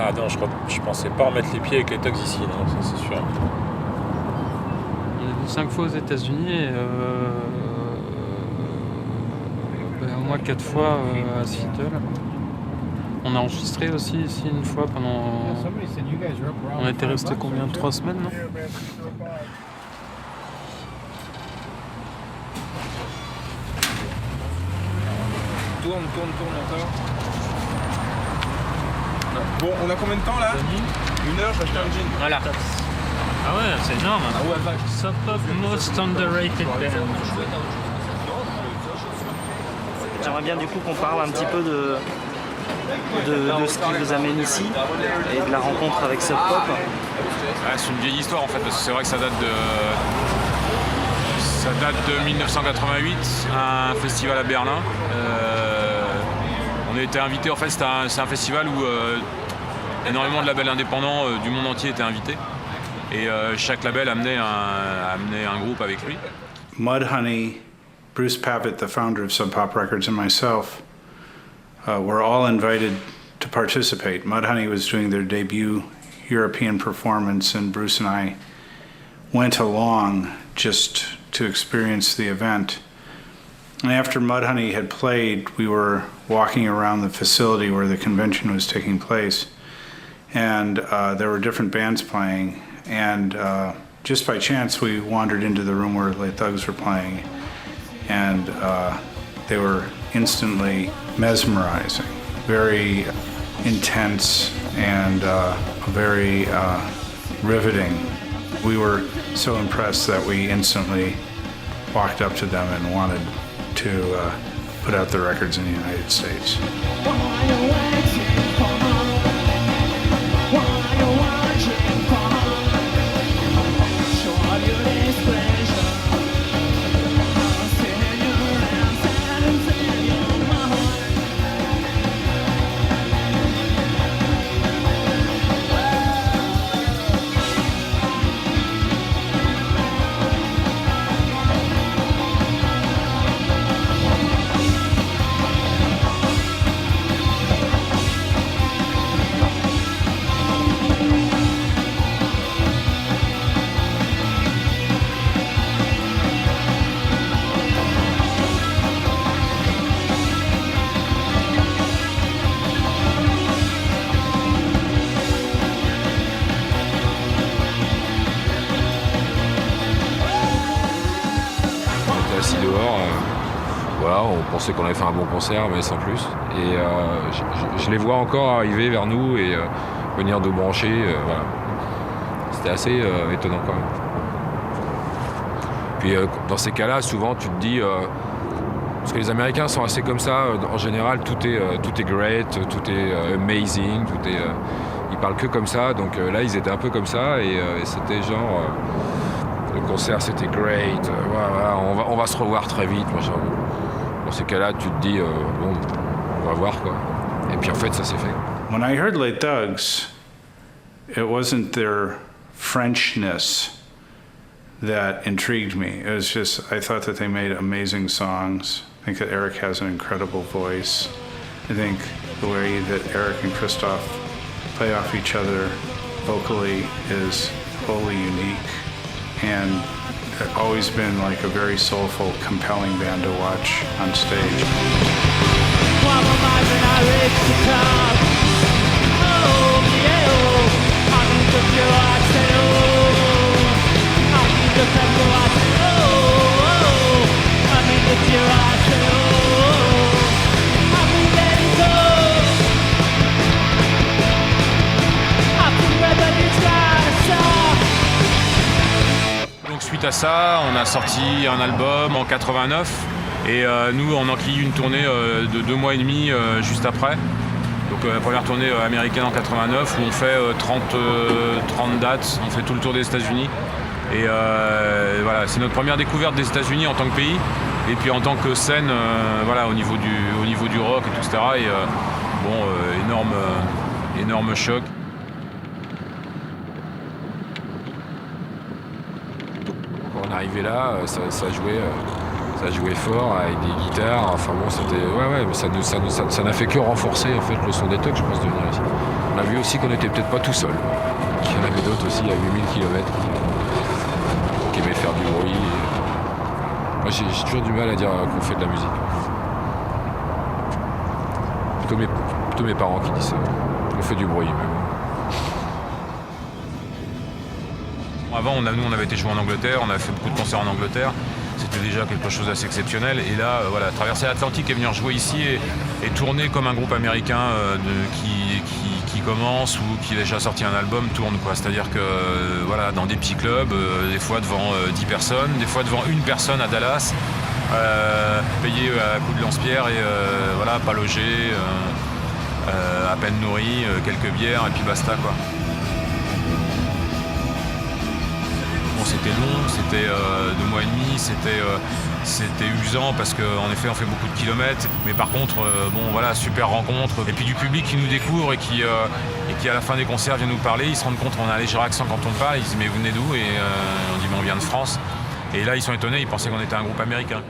Ah non, je pensais pas remettre les pieds avec les Tugs ici, non, ça c'est sûr. On est venu 5 fois aux États-Unis et au moins 4 fois à Seattle. On a enregistré aussi ici une fois pendant. On était resté combien? 3 semaines, non? Tourne encore. Bon, on a combien de temps là? 1 heure, je vais acheter un jean. Voilà. Ah ouais, c'est énorme. Ah ouais, vache. Sub Pop Most Underrated Band. J'aimerais bien du coup qu'on parle un petit peu de ce qui vous amène ici et de la rencontre avec Sub Pop. Ah, c'est une vieille histoire en fait, parce que c'est vrai que ça date de 1988, un festival à Berlin. On a été invités, en fait c'est un festival où énormément de labels indépendants du monde entier étaient invités. Et chaque label amenait un groupe avec lui. Mudhoney, Bruce Pavitt, the founder of Sub Pop Records, and myself were all invited to participate. Mudhoney was doing their debut European performance, and Bruce and I went along just to experience the event. And after Mudhoney had played, we were walking around the facility where the convention was taking place, and there were different bands playing, and just by chance we wandered into the room where Les Thugs were playing, and they were instantly mesmerizing, very intense and very riveting. We were so impressed that we instantly walked up to them and wanted to put out the records in the United States. On pensait qu'on avait fait un bon concert, mais sans plus. Et je les vois encore arriver vers nous et venir nous brancher. Voilà. C'était assez étonnant quand même. Puis dans ces cas-là, souvent tu te dis, parce que les Américains sont assez comme ça, en général tout est great, tout est amazing, ils parlent que comme ça. Donc là ils étaient un peu comme ça et c'était genre, le concert c'était great, voilà, on va se revoir très vite, machin. Dans ces cas-là, tu te dis, bon, on va voir quoi. Et puis en fait, ça s'est fait. When I heard Les Thugs, it wasn't their Frenchness that intrigued me. It was just, I thought that they made amazing songs. I think that Eric has an incredible voice. I think the way that Eric and Christoph play off each other vocally is wholly unique. And always been like a very soulful, compelling band to watch on stage. Oh, suite à ça, on a sorti un album en 89 et nous on enquille une tournée de 2 mois et demi juste après. Donc la première tournée américaine en 89 où on fait 30 dates, on fait tout le tour des États-Unis. Et voilà, c'est notre première découverte des États-Unis en tant que pays. Et puis en tant que scène, voilà, au niveau du rock et tout, etc. Et énorme choc. Quand on est arrivé là, ça jouait fort avec des guitares. Enfin bon, c'était mais ça n'a fait que renforcer en fait le son des Tugs, je pense, de venir ici. On a vu aussi qu'on n'était peut-être pas tout seul. Qu'il y en avait d'autres aussi à 8000 km qui aimaient faire du bruit. Moi, j'ai toujours du mal à dire qu'on fait de la musique. Plutôt mes parents qui disent ça. On fait du bruit. Mais bon. Avant, nous, on avait été joué en Angleterre, on avait fait beaucoup de concerts en Angleterre. C'était déjà quelque chose d'assez exceptionnel. Et là, voilà, traverser l'Atlantique et venir jouer ici et tourner comme un groupe américain qui commence ou qui a déjà sorti un album tourne, quoi. C'est-à-dire que voilà, dans des petits clubs, des fois devant 10 personnes, des fois devant une personne à Dallas, payé à coups de lance-pierre et voilà, pas logé, à peine nourri, quelques bières et puis basta, quoi. Bon, c'était long, c'était 2 mois et demi, c'était usant parce qu'en effet on fait beaucoup de kilomètres, mais par contre bon voilà, super rencontre, et puis du public qui nous découvre et qui à la fin des concerts vient nous parler, ils se rendent compte qu'on a un léger accent quand on parle, ils disent mais vous venez d'où, et on dit mais on vient de France, et là ils sont étonnés, ils pensaient qu'on était un groupe américain.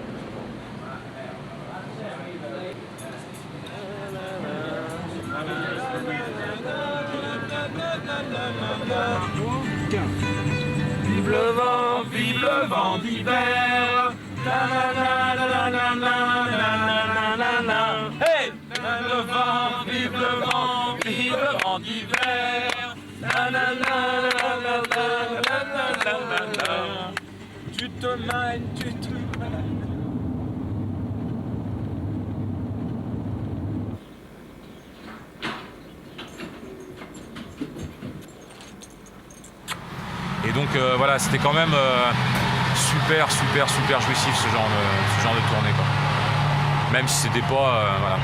Vive le vent d'hiver. La la la la la la la la la la. Hey! Vive le vent d'hiver. La la la la la la la la la. Tu te mènes, Et donc voilà, c'était quand même super jouissif ce genre de tournée, quoi. Même si c'était pas voilà,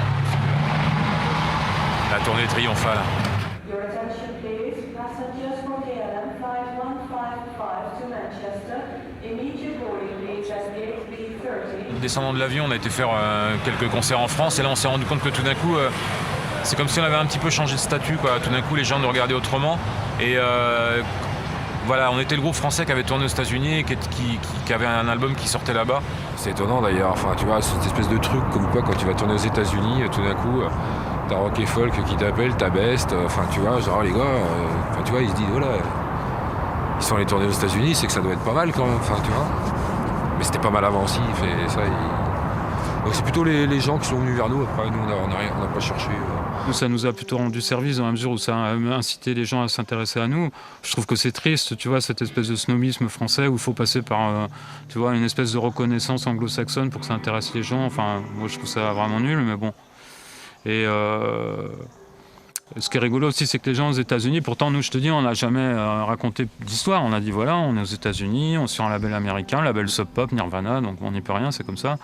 la tournée triomphale. Your attention please, passengers from KLM 5155 to Manchester. Immediate boarding please at gate B30. Descendant de l'avion, on a été faire quelques concerts en France et là on s'est rendu compte que tout d'un coup c'est comme si on avait un petit peu changé de statut, quoi. Tout d'un coup les gens nous regardaient autrement et voilà, on était le groupe français qui avait tourné aux États-Unis et qui avait un album qui sortait là-bas. C'est étonnant d'ailleurs, enfin tu vois, cette espèce de truc comme quoi quand tu vas tourner aux États-Unis, tout d'un coup, t'as Rock et Folk qui t'appelle, t'as Best, enfin tu vois, genre les gars, enfin tu vois, ils se disent voilà, ils sont allés tourner aux États-Unis, c'est que ça doit être pas mal quand même, enfin tu vois. Mais c'était pas mal avant aussi, donc c'est plutôt les gens qui sont venus vers nous, après nous on n'a pas cherché. Nous, ça nous a plutôt rendu service dans la mesure où ça a incité les gens à s'intéresser à nous. Je trouve que c'est triste, tu vois, cette espèce de snobisme français où il faut passer par, tu vois, une espèce de reconnaissance anglo-saxonne pour que ça intéresse les gens. Enfin, moi, je trouve ça vraiment nul, mais bon. Et ce qui est rigolo aussi, c'est que les gens aux États-Unis, pourtant, nous, je te dis, on n'a jamais raconté d'histoire. On a dit, voilà, on est aux États-Unis, on est sur un label américain, label Sub Pop, Nirvana, donc on n'y peut rien, c'est comme ça.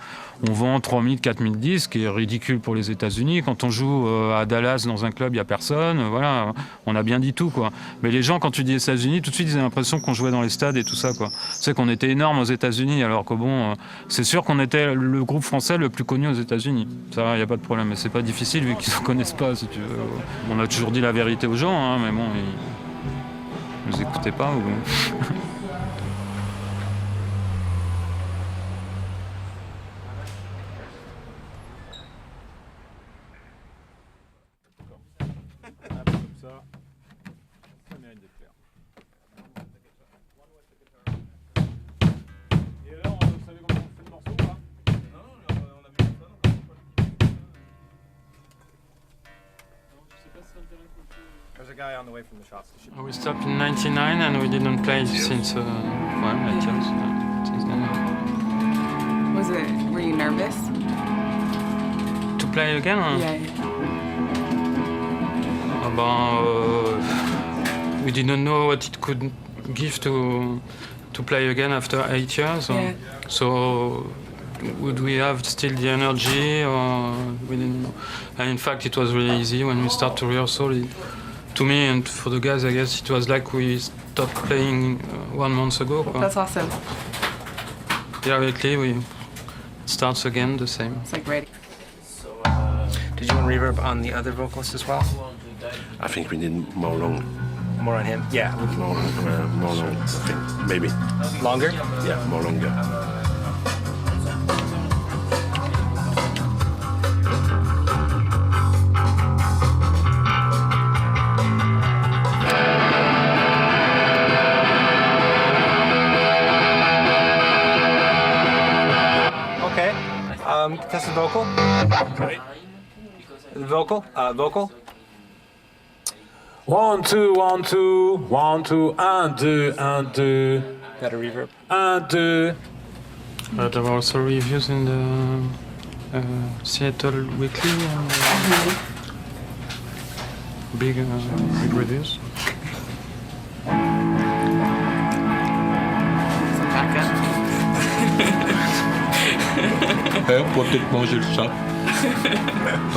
On vend 3000, 4000 disques, ce qui est ridicule pour les États-Unis. Quand on joue à Dallas dans un club, il n'y a personne, voilà, on a bien dit tout, quoi. Mais les gens, quand tu dis États-Unis, tout de suite, ils ont l'impression qu'on jouait dans les stades et tout ça, quoi. Tu sais qu'on était énorme aux États-Unis, alors que bon, c'est sûr qu'on était le groupe français le plus connu aux États-Unis. Ça, il n'y a pas de problème, mais c'est pas difficile vu qu'ils ne connaissent pas, si tu veux. On a toujours dit la vérité aux gens, hein, mais bon, ils nous écoutaient pas. Ou... We stopped in 99 and we didn't play since 8 years. Since then. Were you nervous? To play again? Yeah. We didn't know what it could give to to play again after 8 years. Yeah. So would we have still the energy, or we didn't know? And in fact, it was really easy when we start to rehearsal. To me and for the guys, I guess it was like we stopped playing 1 month ago. That's awesome. Directly, it starts again the same. It's like ready. Did you want reverb on the other vocalist as well? I think we need more long. More on him? Yeah. More long. I think maybe. Longer? Yeah, more longer. Okay. Test the vocal. The vocal. Vocal. 1, 2, 1, 2, 1, 2, 1, 2, 1, 2. Got a reverb. 1, 2. There were also reviews in the Seattle Weekly and big reviews. On pourrait peut-être manger le chat.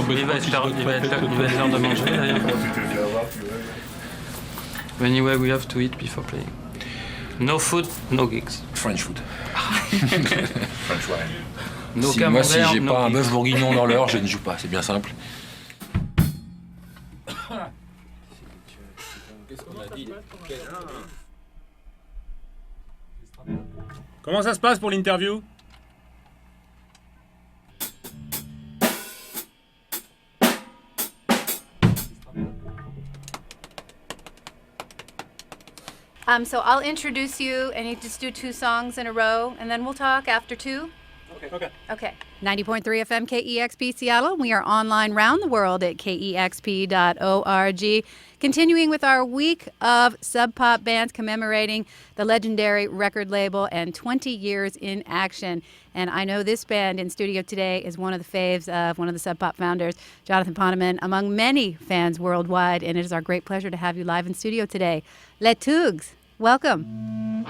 Il va être l'heure de manger d'ailleurs. Anyway, we have to eat before playing. No food, no gigs. French food. French wine. No Si camembert, j'ai no pas un gigs. bœuf bourguignon dans l'heure, je ne joue pas, c'est bien simple. Comment ça se passe pour l'interview? So I'll introduce you, and you just do 2 songs in a row, and then we'll talk after 2. Okay. Okay. 90.3 FM KEXP Seattle. We are online round the world at kexp.org. Continuing with our week of Sub Pop bands commemorating the legendary record label and 20 years in action. And I know this band in studio today is one of the faves of one of the Sub Pop founders, Jonathan Poneman, among many fans worldwide. And it is our great pleasure to have you live in studio today. Les Tugs, welcome.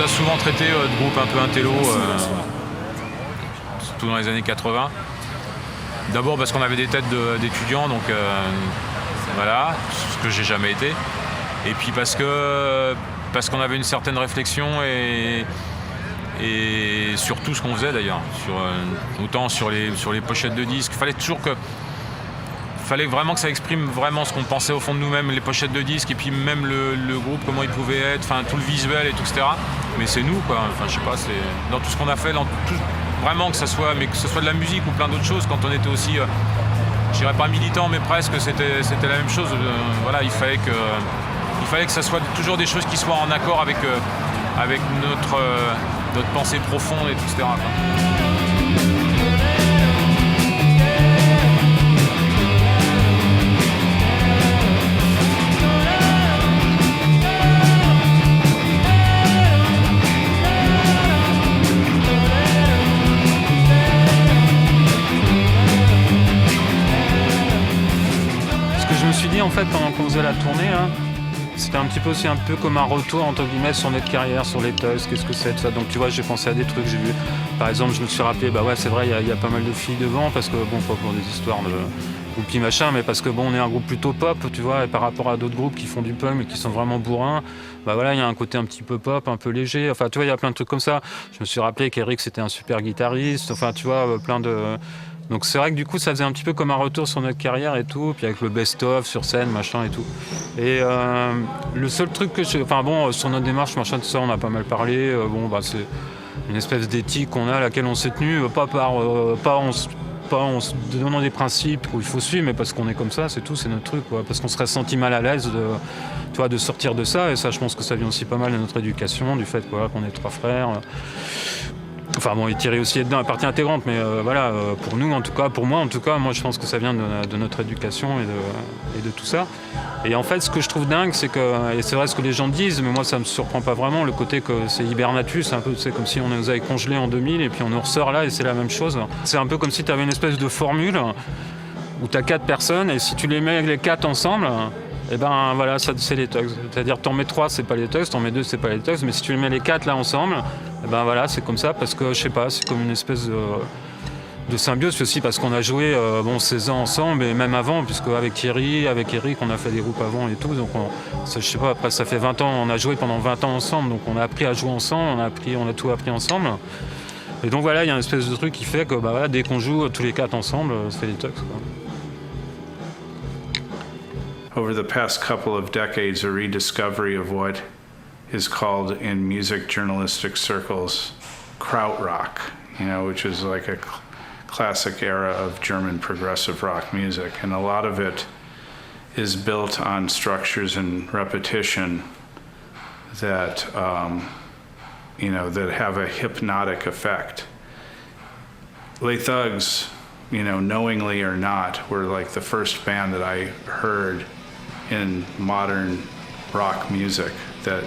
a souvent traité de groupes un peu intello, surtout dans les années 80. D'abord parce qu'on avait des têtes d'étudiants, donc voilà, ce que j'ai jamais été. Et puis parce qu'on avait une certaine réflexion et sur tout ce qu'on faisait d'ailleurs, autant sur les pochettes de disques. Fallait vraiment que ça exprime vraiment ce qu'on pensait au fond de nous-mêmes, les pochettes de disques et puis même le groupe, comment il pouvait être, enfin tout le visuel et tout, etc. Mais c'est nous quoi, enfin je sais pas, c'est dans tout ce qu'on a fait, vraiment que ce soit de la musique ou plein d'autres choses, quand on était aussi, je dirais pas militant mais presque, c'était la même chose. Voilà, il fallait que ça soit toujours des choses qui soient en accord avec notre pensée profonde et tout, etc. quoi. Je me suis dit en fait pendant qu'on faisait la tournée là, c'était un petit peu aussi un peu comme un retour entre guillemets sur notre carrière, sur les Tugs, qu'est-ce que c'est tout ça. Donc tu vois, j'ai pensé à des trucs, j'ai vu par exemple, je me suis rappelé, bah ouais c'est vrai, il y a pas mal de filles devant parce que bon, pas pour des histoires de groupie machin, mais parce que bon, on est un groupe plutôt pop, tu vois, et par rapport à d'autres groupes qui font du punk mais qui sont vraiment bourrins, bah voilà, il y a un côté un petit peu pop, un peu léger, enfin tu vois, il y a plein de trucs comme ça. Je me suis rappelé qu'Eric c'était un super guitariste, enfin tu vois, plein de... Donc c'est vrai que du coup ça faisait un petit peu comme un retour sur notre carrière et tout, puis avec le best-of sur scène, machin et tout. Et le seul truc que enfin bon, sur notre démarche, machin, tout ça, on a pas mal parlé, bon bah c'est une espèce d'éthique qu'on a à laquelle on s'est tenu, pas en se donnant des principes où il faut suivre, mais parce qu'on est comme ça, c'est tout, c'est notre truc, quoi. Parce qu'on serait senti mal à l'aise de sortir de ça, et ça je pense que ça vient aussi pas mal de notre éducation, du fait quoi, qu'on est trois frères. Enfin bon, et Thierry aussi est dedans, à partie intégrante, mais voilà, pour nous en tout cas, pour moi en tout cas, moi je pense que ça vient de notre éducation et de tout ça. Et en fait, ce que je trouve dingue, c'est que, et c'est vrai ce que les gens disent, mais moi ça me surprend pas vraiment, le côté que c'est hibernatus, c'est un peu, c'est comme si on nous avait congelés en 2000 et puis on nous ressort là et c'est la même chose. C'est un peu comme si tu avais une espèce de formule où tu as 4 personnes et si tu les mets les 4 ensemble, et ben voilà, ça c'est les Tugs. C'est-à-dire t'en mets 3, c'est pas les Tugs, t'en mets 2, c'est pas les Tugs, mais si tu les mets les 4 là ensemble, et ben voilà, c'est comme ça parce que je sais pas, c'est comme une espèce de symbiose aussi parce qu'on a joué 16 ans ensemble et même avant, puisque avec Thierry, avec Eric, on a fait des groupes avant et tout, donc je sais pas, après ça fait 20 ans, on a joué pendant 20 ans ensemble, donc on a appris à jouer ensemble, on a tout appris ensemble. Et donc voilà, il y a une espèce de truc qui fait que bah, voilà, dès qu'on joue tous les 4 ensemble, c'est les Tugs, quoi. Over the past couple of decades, a rediscovery of what is called in music journalistic circles krautrock, which is like a classic era of German progressive rock music. And a lot of it is built on structures and repetition that, that have a hypnotic effect. Les Thugs, knowingly or not, were like the first band that I heard in modern rock music that,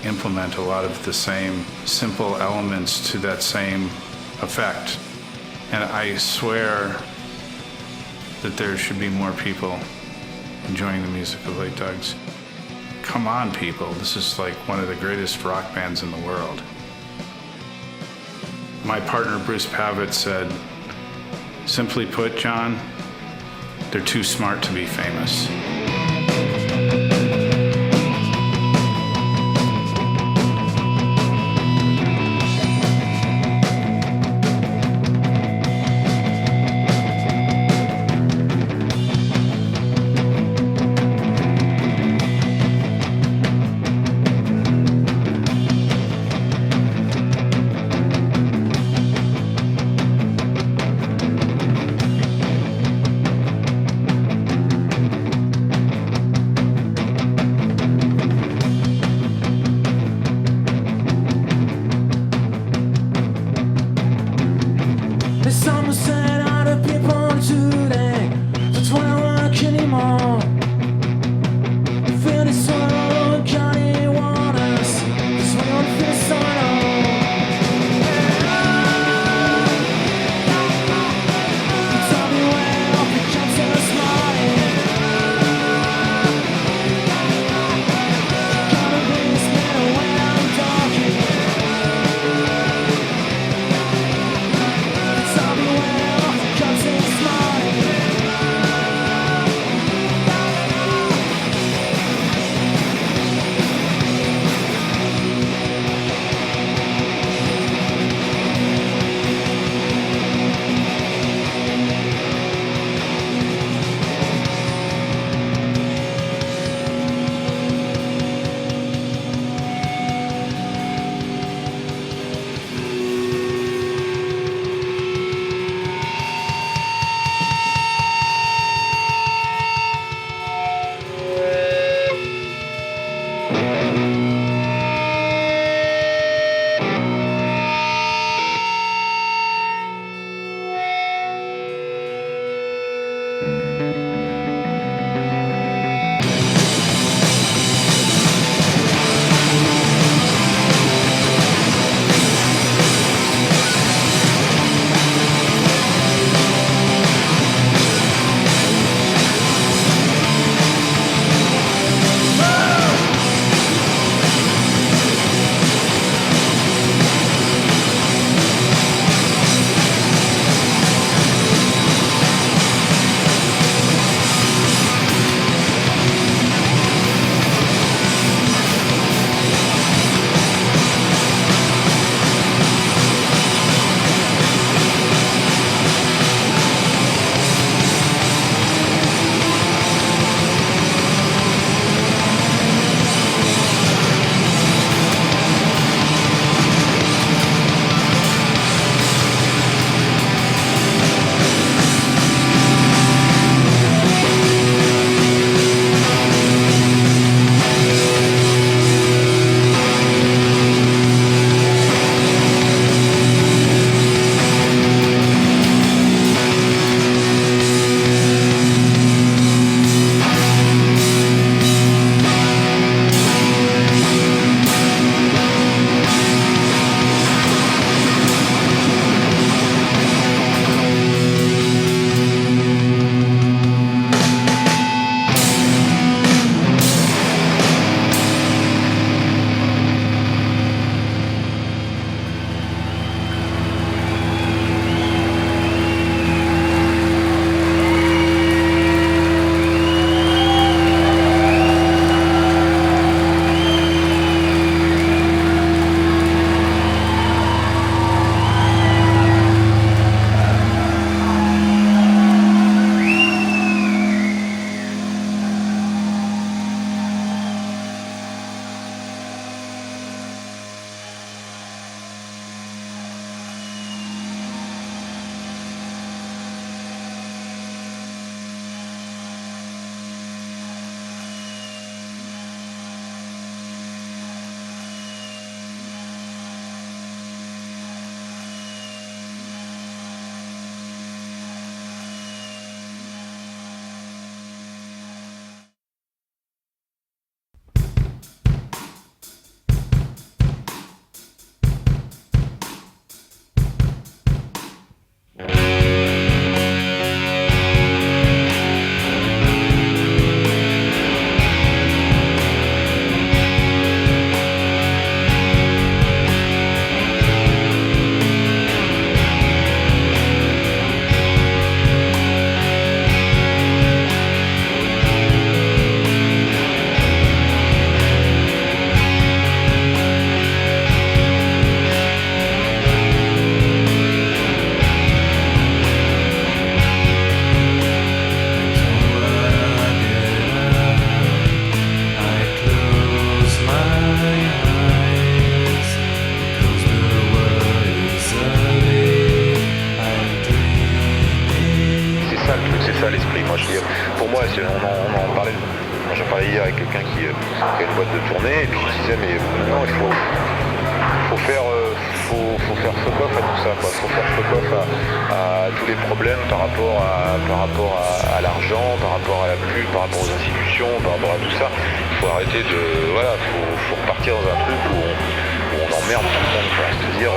implement a lot of the same simple elements to that same effect. And I swear that there should be more people enjoying the music of Les Thugs. Come on, people, this is like one of the greatest rock bands in the world. My partner Bruce Pavitt said, simply put, John, they're too smart to be famous. c'est ça l'esprit. Moi, je dis, pour moi, on en parlait. Moi, j'en parlais hier avec quelqu'un qui a une boîte de tournée, et puis je disais, mais non, il faut faire fuck off à tout ça, quoi. Faut faire fuck off à tous les problèmes par rapport à l'argent, par rapport à la pub, par rapport aux institutions, par rapport à tout ça. Il faut arrêter de, voilà, faut repartir dans un truc où on emmerde tout le monde, quoi. C'est-à-dire,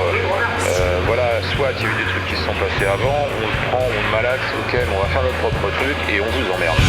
voilà, soit il y a eu des trucs qui se sont passés avant, on le prend, on le malaxe, ok, mais on va faire notre propre truc et on vous emmerde.